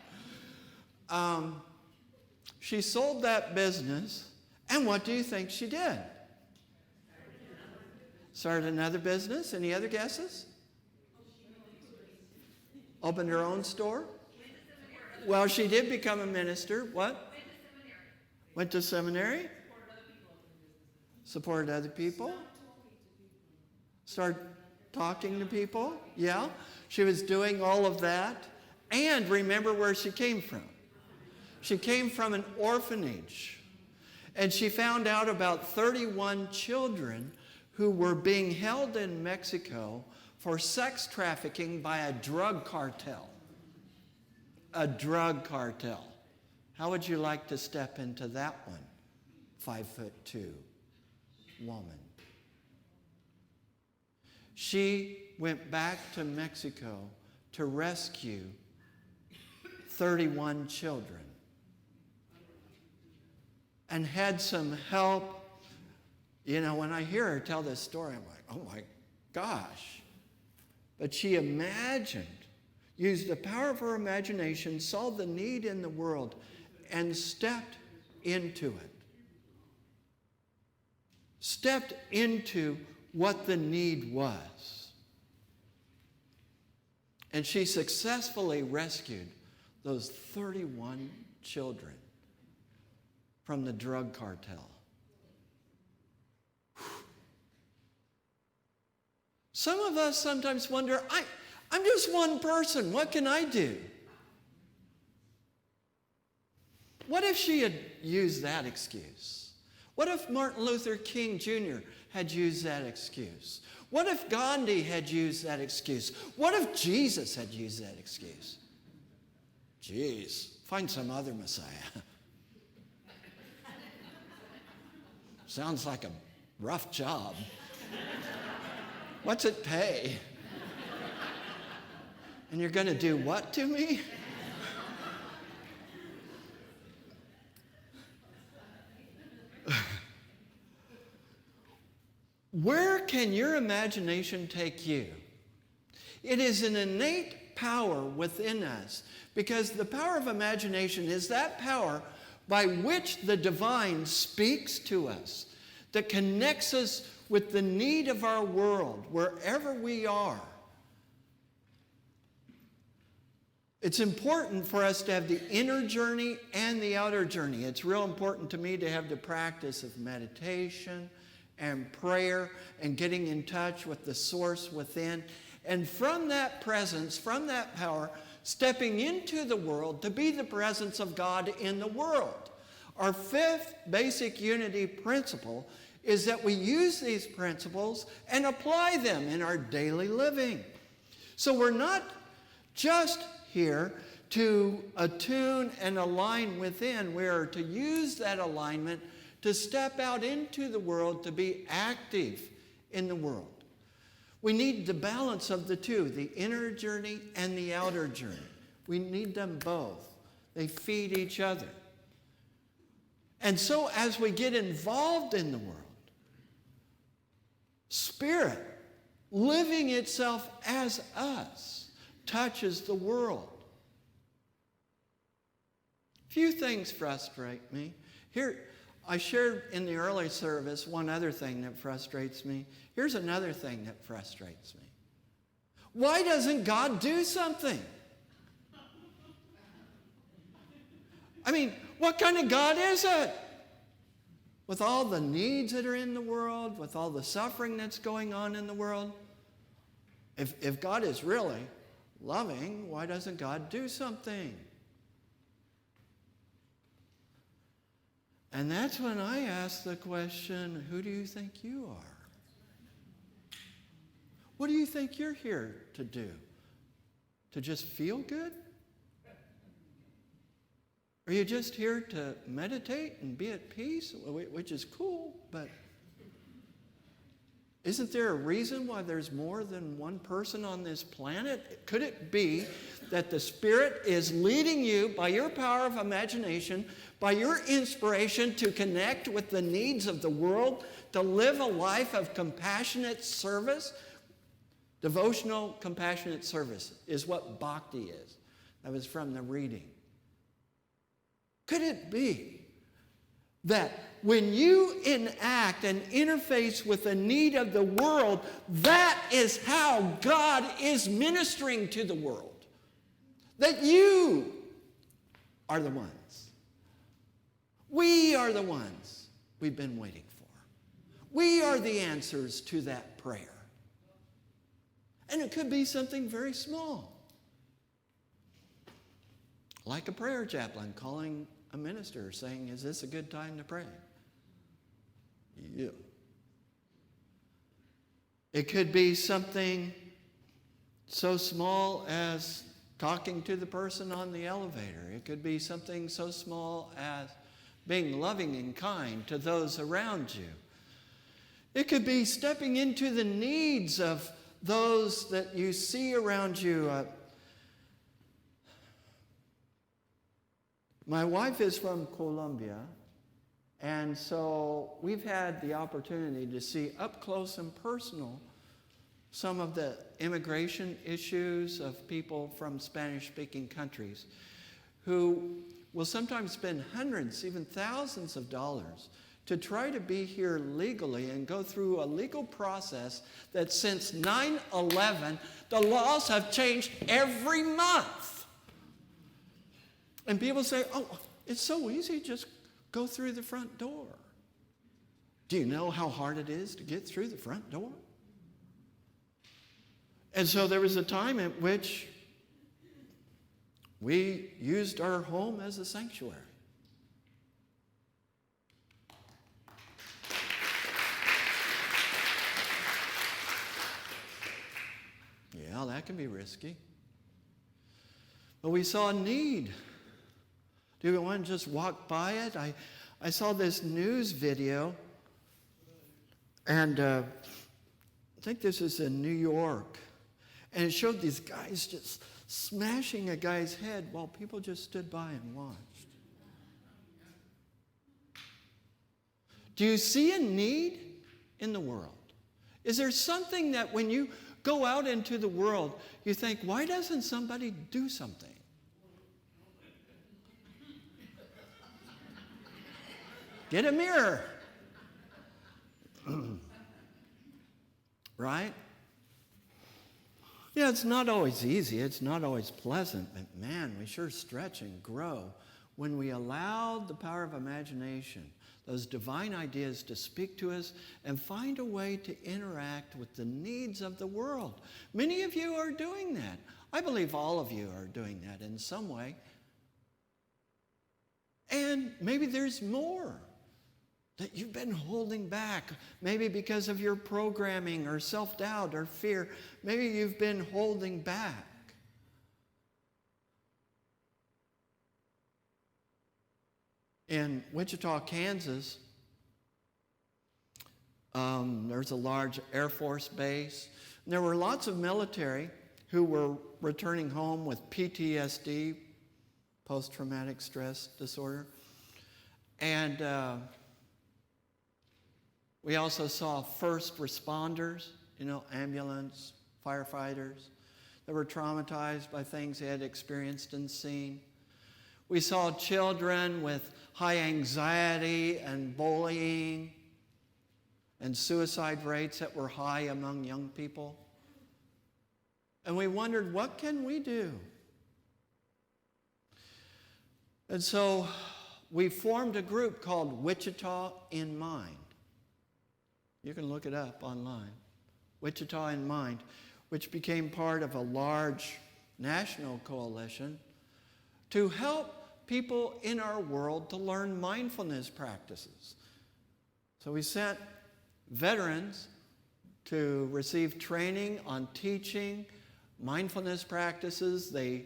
She sold that business, and what do you think she did? Started another business. Any other guesses? Opened her own store? Well, she did become a minister. What? Went to seminary. Supported other people. Started talking to people. Yeah. She was doing all of that. And remember where she came from. She came from an orphanage. And she found out about 31 children who were being held in Mexico for sex trafficking by a drug cartel. A drug cartel. How would you like to step into that one? 5'2" woman. She went back to Mexico to rescue 31 children and had some help. You know, when I hear her tell this story, I'm like, oh my gosh. But she imagined, used the power of her imagination, saw the need in the world, and stepped into it. Stepped into what the need was. And she successfully rescued those 31 children from the drug cartel. Some of us sometimes wonder, I'm just one person. What can I do? What if she had used that excuse? What if Martin Luther King Jr. had used that excuse? What if Gandhi had used that excuse? What if Jesus had used that excuse? Jeez, find some other Messiah. Sounds like a rough job. What's it pay? And you're going to do what to me? Where can your imagination take you? It is an innate power within us, because the power of imagination is that power by which the divine speaks to us, that connects us with the need of our world, wherever we are. It's important for us to have the inner journey and the outer journey. It's real important to me to have the practice of meditation and prayer and getting in touch with the source within. And from that presence, from that power, stepping into the world to be the presence of God in the world. Our fifth basic unity principle is that we use these principles and apply them in our daily living. So we're not just here to attune and align within. We are to use that alignment to step out into the world, to be active in the world. We need the balance of the two, the inner journey and the outer journey. We need them both. They feed each other. And so as we get involved in the world, Spirit, living itself as us, touches the world. Few things frustrate me. Here, I shared in the early service one other thing that frustrates me. Here's another thing that frustrates me. Why doesn't God do something? I mean, what kind of God is it? With all the needs that are in the world, with all the suffering that's going on in the world, if God is really loving, why doesn't God do something? And that's when I ask the question, who do you think you are? What do you think you're here to do? To just feel good? Are you just here to meditate and be at peace, which is cool, but isn't there a reason why there's more than one person on this planet? Could it be that the Spirit is leading you by your power of imagination, by your inspiration to connect with the needs of the world, to live a life of compassionate service? Devotional compassionate service is what bhakti is. That was from the reading. Could it be that when you enact and interface with the need of the world, that is how God is ministering to the world? That you are the ones. We are the ones we've been waiting for. We are the answers to that prayer. And it could be something very small, like a prayer chaplain calling a minister saying, is this a good time to pray? Yeah. It could be something so small as talking to the person on the elevator. It could be something so small as being loving and kind to those around you. It could be stepping into the needs of those that you see around you. My wife is from Colombia, and so we've had the opportunity to see up close and personal some of the immigration issues of people from Spanish-speaking countries who will sometimes spend hundreds, even thousands of dollars to try to be here legally and go through a legal process that since 9/11, the laws have changed every month. And people say, oh, it's so easy, just go through the front door. Do you know how hard it is to get through the front door? And so there was a time at which we used our home as a sanctuary. Yeah, that can be risky. But we saw a need. Do we want to just walk by it? I saw this news video, and I think this is in New York, and it showed these guys just smashing a guy's head while people just stood by and watched. Do you see a need in the world? Is there something that when you go out into the world, you think, why doesn't somebody do something? Get a mirror. Right? Yeah, it's not always easy. It's not always pleasant. But man, we sure stretch and grow when we allow the power of imagination, those divine ideas to speak to us and find a way to interact with the needs of the world. Many of you are doing that. I believe all of you are doing that in some way. And maybe there's more that you've been holding back, maybe because of your programming or self-doubt or fear. Maybe you've been holding back. In Wichita, Kansas, there's a large Air Force base. And there were lots of military who were returning home with PTSD, post-traumatic stress disorder. And we also saw first responders, ambulance, firefighters, that were traumatized by things they had experienced and seen. We saw children with high anxiety and bullying and suicide rates that were high among young people. And we wondered, what can we do? And so we formed a group called Wichita in Mind. You can look it up online. Wichita in Mind, which became part of a large national coalition to help people in our world to learn mindfulness practices. So we sent veterans to receive training on teaching mindfulness practices. They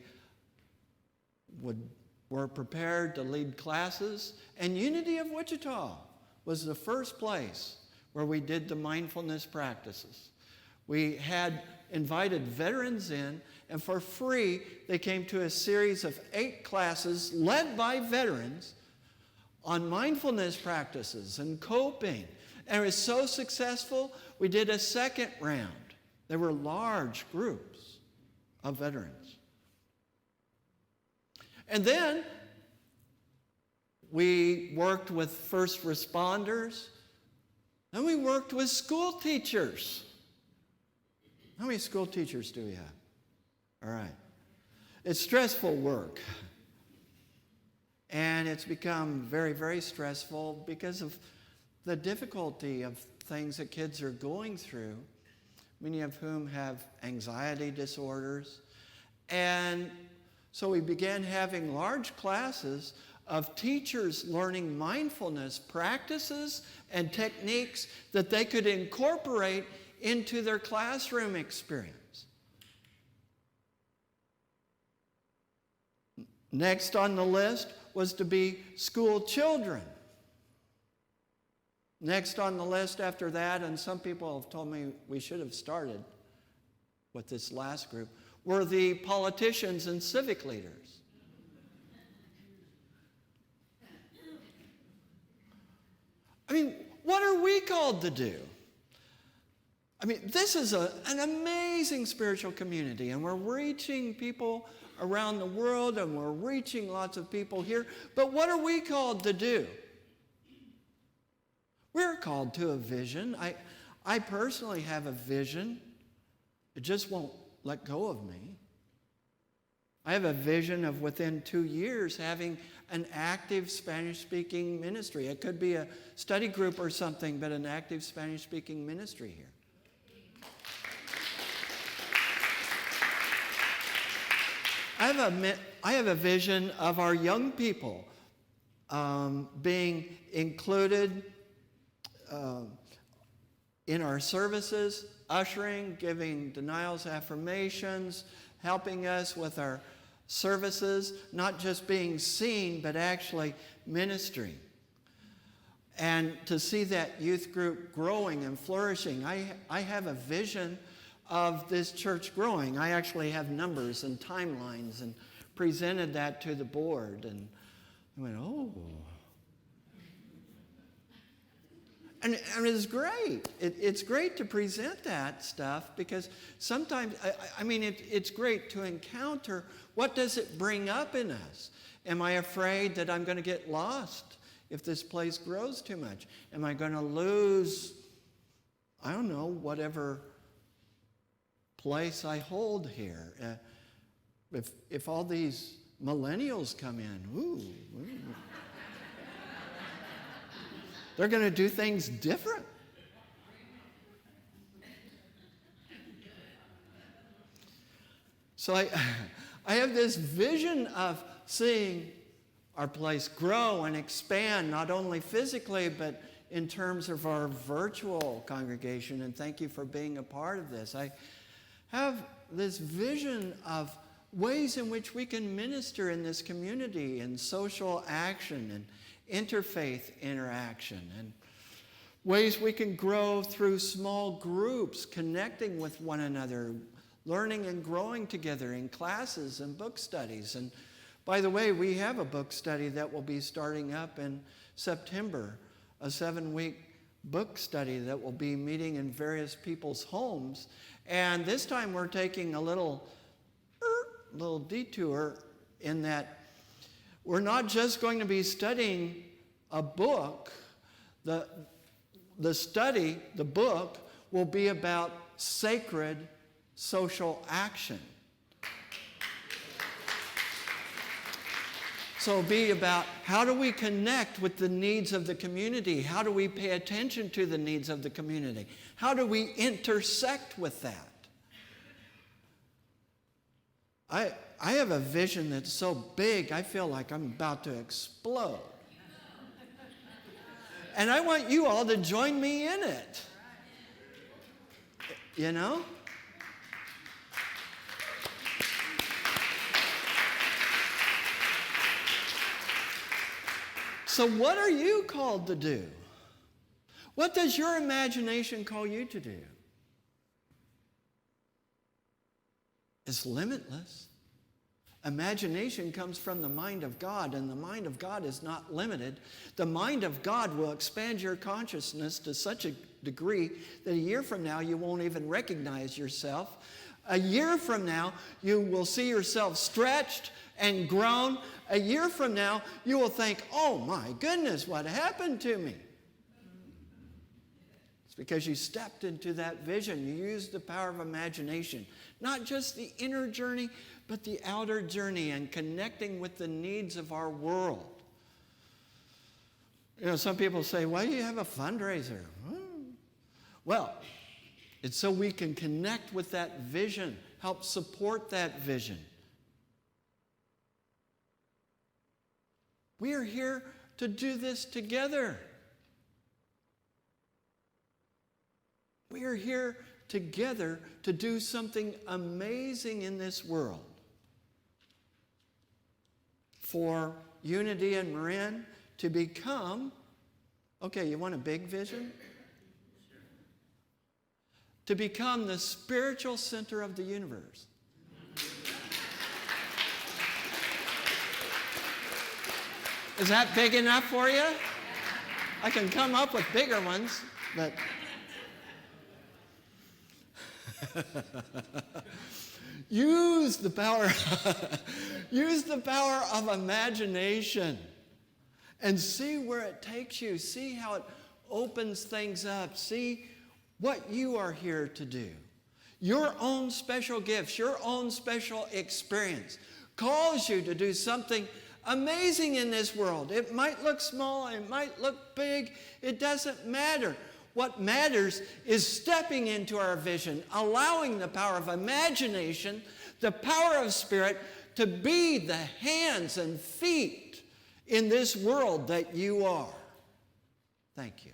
were prepared to lead classes. And Unity of Wichita was the first place where we did the mindfulness practices. We had invited veterans in, and for free, they came to a series of 8 classes led by veterans on mindfulness practices and coping. And it was so successful, we did a second round. There were large groups of veterans. And then we worked with first responders, and we worked with school teachers. How many school teachers do we have? All right. It's stressful work. And it's become very, very stressful because of the difficulty of things that kids are going through, many of whom have anxiety disorders. And so we began having large classes of teachers learning mindfulness practices and techniques that they could incorporate into their classroom experience. Next on the list was to be school children. Next on the list after that, and some people have told me we should have started with this last group, were the politicians and civic leaders. I mean, what are we called to do? I mean, this is an amazing spiritual community, and we're reaching people around the world, and we're reaching lots of people here. But what are we called to do? We're called to a vision. I personally have a vision. It just won't let go of me. I have a vision of within 2 years having an active Spanish-speaking ministry. It could be a study group or something, but an active Spanish-speaking ministry here. I have a vision of our young people being included in our services, ushering, giving denials, affirmations, helping us with our services, not just being seen, but actually ministering. And to see that youth group growing and flourishing, I have a vision of this church growing. I actually have numbers and timelines and presented that to the board. And I went, oh. And it's great. It's great to present that stuff because sometimes, it's great to encounter what does it bring up in us. Am I afraid that I'm going to get lost if this place grows too much? Am I going to lose, I don't know, whatever place I hold here? If all these millennials come in, ooh. They're going to do things different. So I have this vision of seeing our place grow and expand, not only physically, but in terms of our virtual congregation. And thank you for being a part of this. I have this vision of ways in which we can minister in this community and social action and interfaith interaction, and ways we can grow through small groups, connecting with one another, learning and growing together in classes and book studies. And by the way, we have a book study that will be starting up in September, a 7-week book study that will be meeting in various people's homes. And this time we're taking a little detour in that we're not just going to be studying a book. The book, will be about sacred social action. So it'll be about how do we connect with the needs of the community? How do we pay attention to the needs of the community? How do we intersect with that? I have a vision that's so big, I feel like I'm about to explode. And I want you all to join me in it. You know? So what are you called to do? What does your imagination call you to do? It's limitless. Imagination comes from the mind of God, and the mind of God is not limited. The mind of God will expand your consciousness to such a degree that a year from now you won't even recognize yourself. A year from now you will see yourself stretched and grown. A year from now you will think, oh my goodness, what happened to me? It's because you stepped into that vision. You used the power of imagination. Not just the inner journey, but the outer journey and connecting with the needs of our world. You know, some people say, why do you have a fundraiser? Well, it's so we can connect with that vision, help support that vision. We are here to do this together. We are here together to do something amazing in this world. For Unity and Marin to become, okay, you want a big vision? To become the spiritual center of the universe. Is that big enough for you? I can come up with bigger ones, but use the power of imagination and see where it takes you. See how it opens things up. See what you are here to do. Your own special gifts, your own special experience calls you to do something amazing in this world. It might look small, it might look big, it doesn't matter. What matters is stepping into our vision, allowing the power of imagination, the power of spirit to be the hands and feet in this world that you are. Thank you.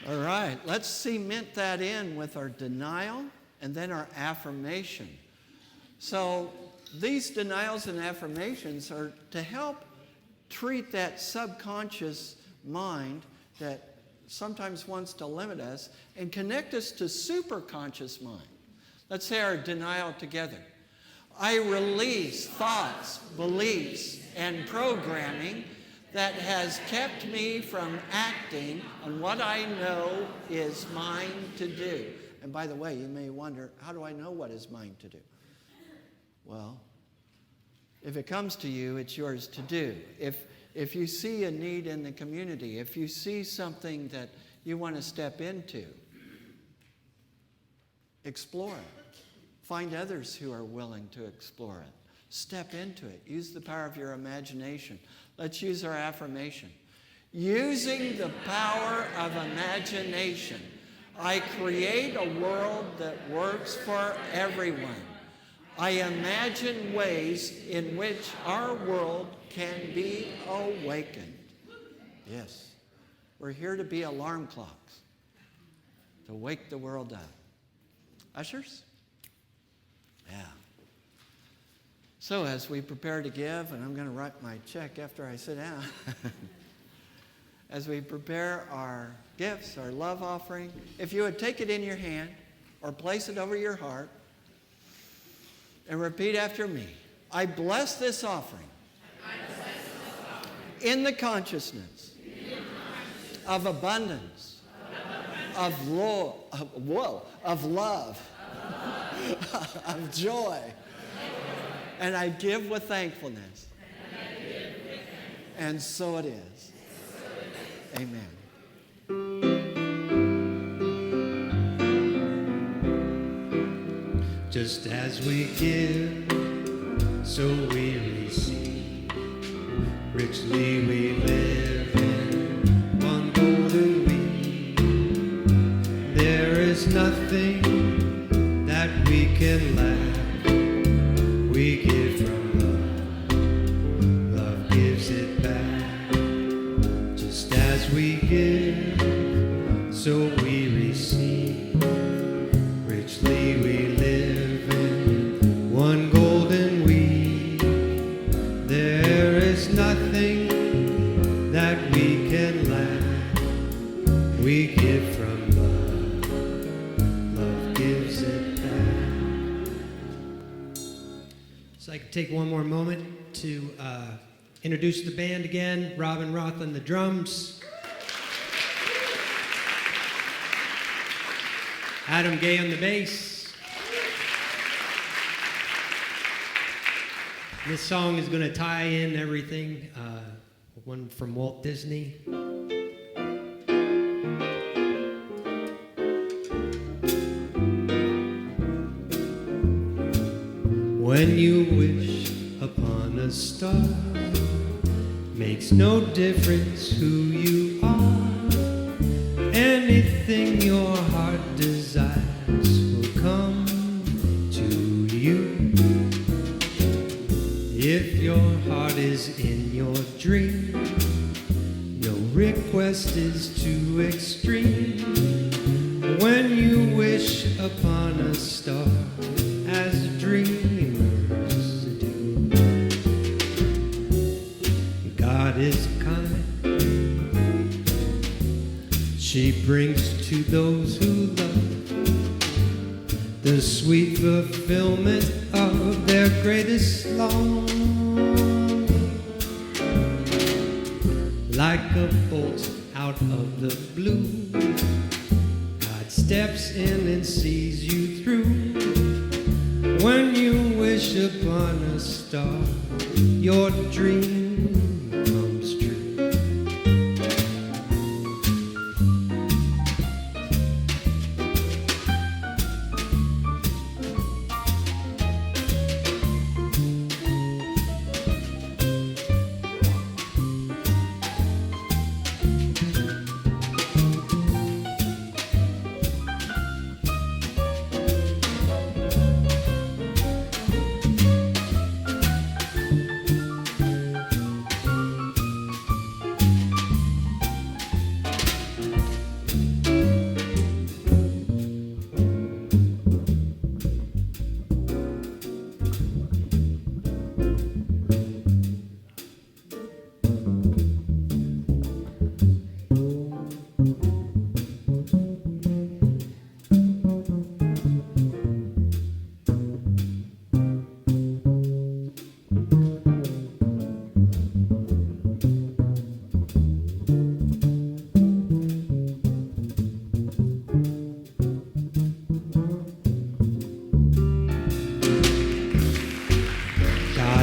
All right, let's cement that in with our denial and then our affirmation. So these denials and affirmations are to help treat that subconscious mind that sometimes wants to limit us and connect us to superconscious mind. Let's say our denial together. I release thoughts, beliefs, and programming that has kept me from acting on what I know is mine to do. And by the way, you may wonder, how do I know what is mine to do? Well, if it comes to you, it's yours to do. If you see a need in the community, if you see something that you want to step into, explore it. Find others who are willing to explore it. Step into it. Use the power of your imagination. Let's use our affirmation. Using the power of imagination, I create a world that works for everyone. I imagine ways in which our world can be awakened. Yes, we're here to be alarm clocks, to wake the world up. Ushers? Yeah. So as we prepare to give, and I'm going to write my check after I sit down, as we prepare our gifts, our love offering, if you would take it in your hand or place it over your heart and repeat after me. I bless this offering in the consciousness of abundance, of love, of joy. And I give with thankfulness. And so it is. Amen. Just as we give, so we receive. Richly we live in one golden week. There is nothing that we can lack. We give from love, love gives it back. Just as we give, so we receive. Richly we live in one golden week. There is nothing that we can lack. We give from love, love gives it back. So I could take one more moment to introduce the band again. Robin Roth on the drums. Adam Gay on the bass. This song is going to tie in everything. One from Walt Disney. When you wish upon a star, makes no difference who you are. Anything your heart desires will come to you. If your heart is in your dream, no request is too extreme. When you wish upon a star, as dreamers do, God is kind. She brings to those who love the sweet fulfillment of their greatest longing. Like a bolt out of the blue, God steps in and sees you through. When you wish upon a star, your dream comes true.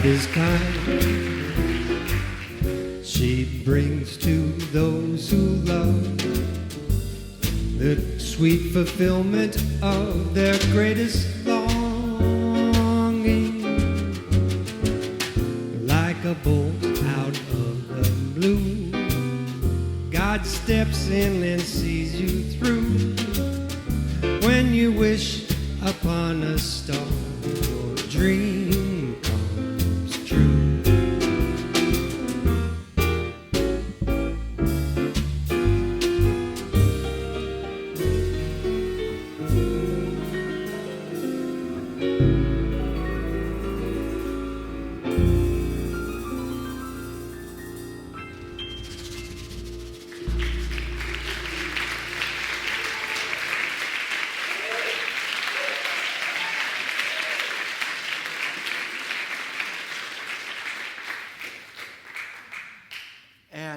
Is kind. She brings to those who love the sweet fulfillment of their greatest longing. Like a bolt out of the blue, God steps in and sees you through. When you wish upon a star, your dream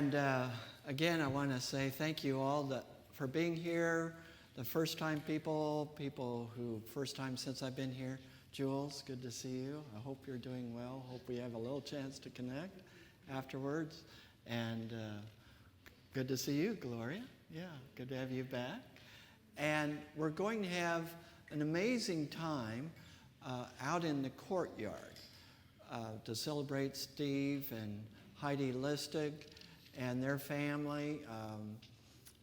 And again, I want to say thank you all for being here. The first-time people who first time since I've been here. Jules, good to see you. I hope you're doing well. Hope we have a little chance to connect afterwards. And good to see you, Gloria. Yeah, good to have you back. And we're going to have an amazing time out in the courtyard to celebrate Steve and Heidi Listig and their family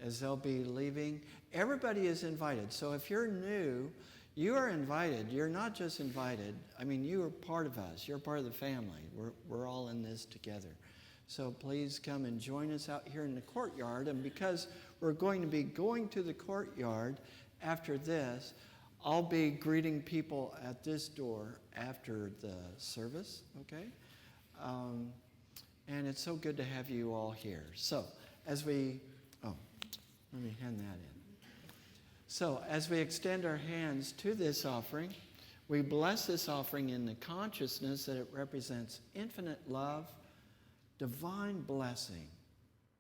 as they'll be leaving. Everybody is invited. So if you're new, you are invited. You're not just invited. I mean, you are part of us. You're part of the family. We're all in this together. So please come and join us out here in the courtyard. And because we're going to be going to the courtyard after this, I'll be greeting people at this door after the service, okay? And it's so good to have you all here. So as we, let me hand that in. So as we extend our hands to this offering, we bless this offering in the consciousness that it represents infinite love, divine blessing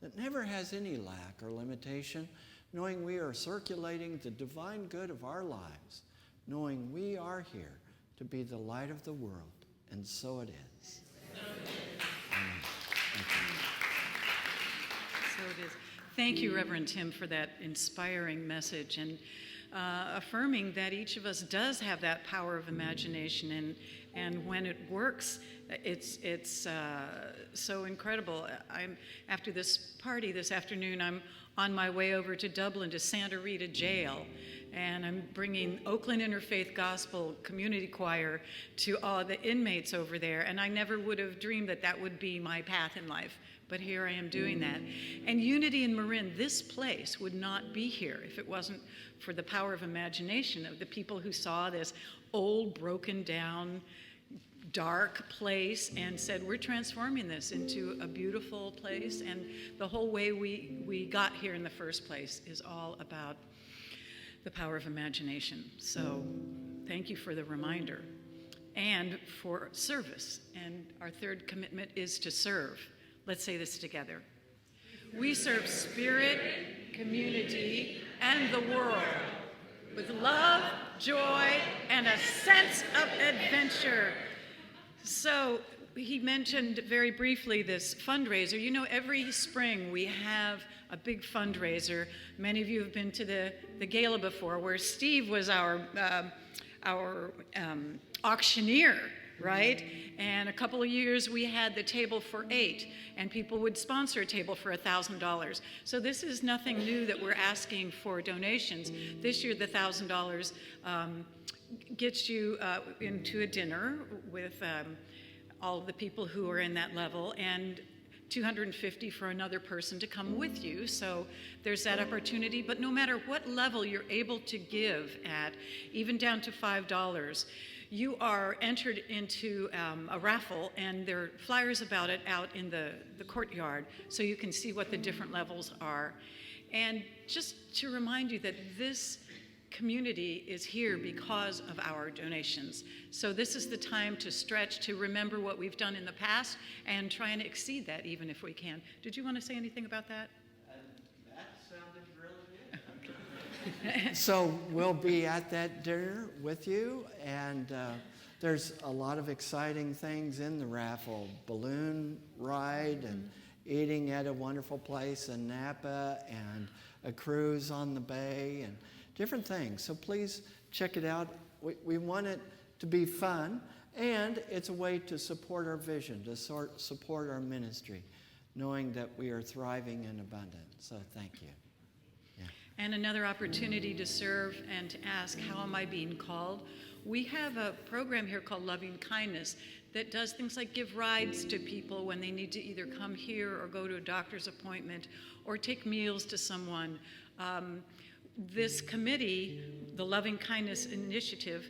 that never has any lack or limitation, knowing we are circulating the divine good of our lives, knowing we are here to be the light of the world, and so it is. Amen. So it is. Thank you, Reverend Tim, for that inspiring message and affirming that each of us does have that power of imagination, and when it works, it's so incredible. After this party this afternoon, I'm on my way over to Dublin to Santa Rita Jail, and I'm bringing Oakland Interfaith Gospel Community Choir to all the inmates over there, and I never would have dreamed that that would be my path in life. But here I am doing that. And Unity in Marin, this place would not be here if it wasn't for the power of imagination of the people who saw this old, broken down, dark place and said, we're transforming this into a beautiful place. And the whole way we got here in the first place is all about the power of imagination. So thank you for the reminder and for service. And our third commitment is to serve. Let's say this together. We serve spirit, community, and the world with love, joy, and a sense of adventure. So he mentioned very briefly this fundraiser. You know, every spring we have a big fundraiser. Many of you have been to the gala before, where Steve was our auctioneer, right? And a couple of years we had the table for 8, and people would sponsor a table for $1,000. So this is nothing new that we're asking for donations. This year the $1,000 gets you into a dinner with all of the people who are in that level, and $250 for another person to come with you. So there's that opportunity. But no matter what level you're able to give at, even down to $5, you are entered into a raffle, and there are flyers about it out in the courtyard, so you can see what the different levels are. And just to remind you that this community is here because of our donations. So this is the time to stretch, to remember what we've done in the past, and try and exceed that even if we can. Did you want to say anything about that? That sounded really good. So we'll be at that dinner with you, and there's a lot of exciting things in the raffle. Balloon ride and eating at a wonderful place in Napa, and a cruise on the bay, and different things. So please check it out. We want it to be fun, and it's a way to support our vision, to support our ministry, knowing that we are thriving in abundance. So thank you. Yeah. And another opportunity to serve and to ask, how am I being called? We have a program here called Loving Kindness that does things like give rides to people when they need to either come here or go to a doctor's appointment or take meals to someone. This committee, the Loving Kindness Initiative,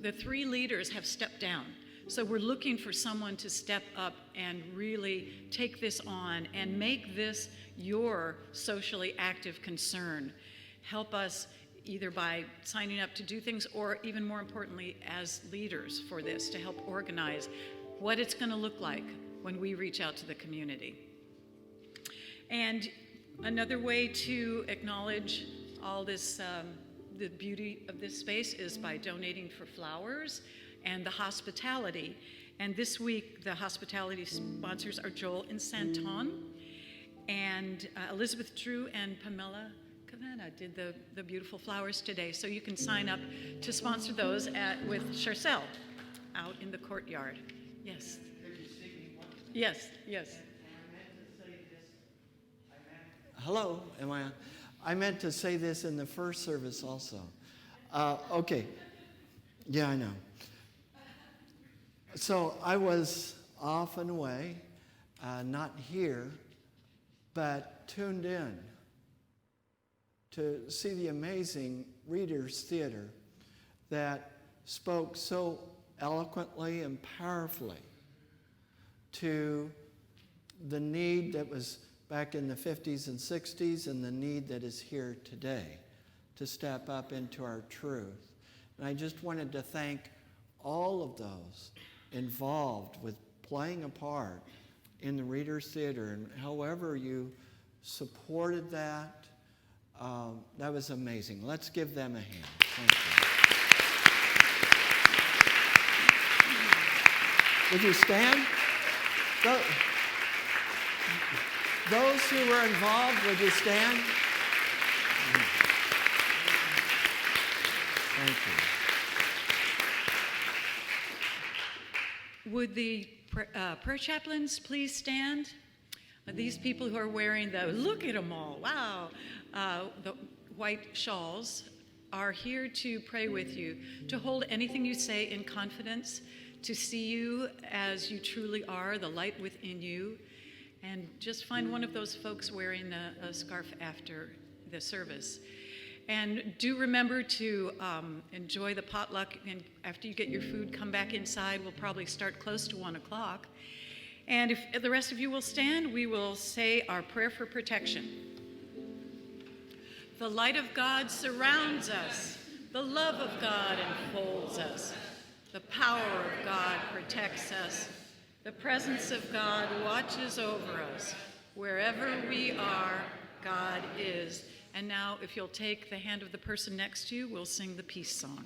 the 3 leaders have stepped down. So we're looking for someone to step up and really take this on and make this your socially active concern. Help us either by signing up to do things, or even more importantly, as leaders for this, to help organize what it's going to look like when we reach out to the community. And another way to acknowledge all this, the beauty of this space, is by donating for flowers and the hospitality. And this week, the hospitality sponsors are Joel and Santon, and Elizabeth Drew and Pamela Anna did the beautiful flowers today. So you can sign up to sponsor those with Charcel out in the courtyard. Yes. Yes, yes. Hello, am I on? I meant to say this in the first service also. Okay. Yeah, I know. So I was off and away, not here, but tuned in to see the amazing Readers Theater that spoke so eloquently and powerfully to the need that was back in the 50s and 60s and the need that is here today to step up into our truth. And I just wanted to thank all of those involved with playing a part in the Readers Theater, and however you supported that, that was amazing. Let's give them a hand. Thank you. Would you stand? Those who were involved, would you stand? Thank you. Would the prayer chaplains please stand? These people who are wearing look at them all, wow, the white shawls are here to pray with you, to hold anything you say in confidence, to see you as you truly are, the light within you. And just find one of those folks wearing a scarf after the service. And do remember to enjoy the potluck, and after you get your food, come back inside. We'll probably start close to 1 o'clock. And if the rest of you will stand, we will say our prayer for protection. The light of God surrounds us. The love of God enfolds us. The power of God protects us. The presence of God watches over us. Wherever we are, God is. And now, if you'll take the hand of the person next to you, we'll sing the peace song.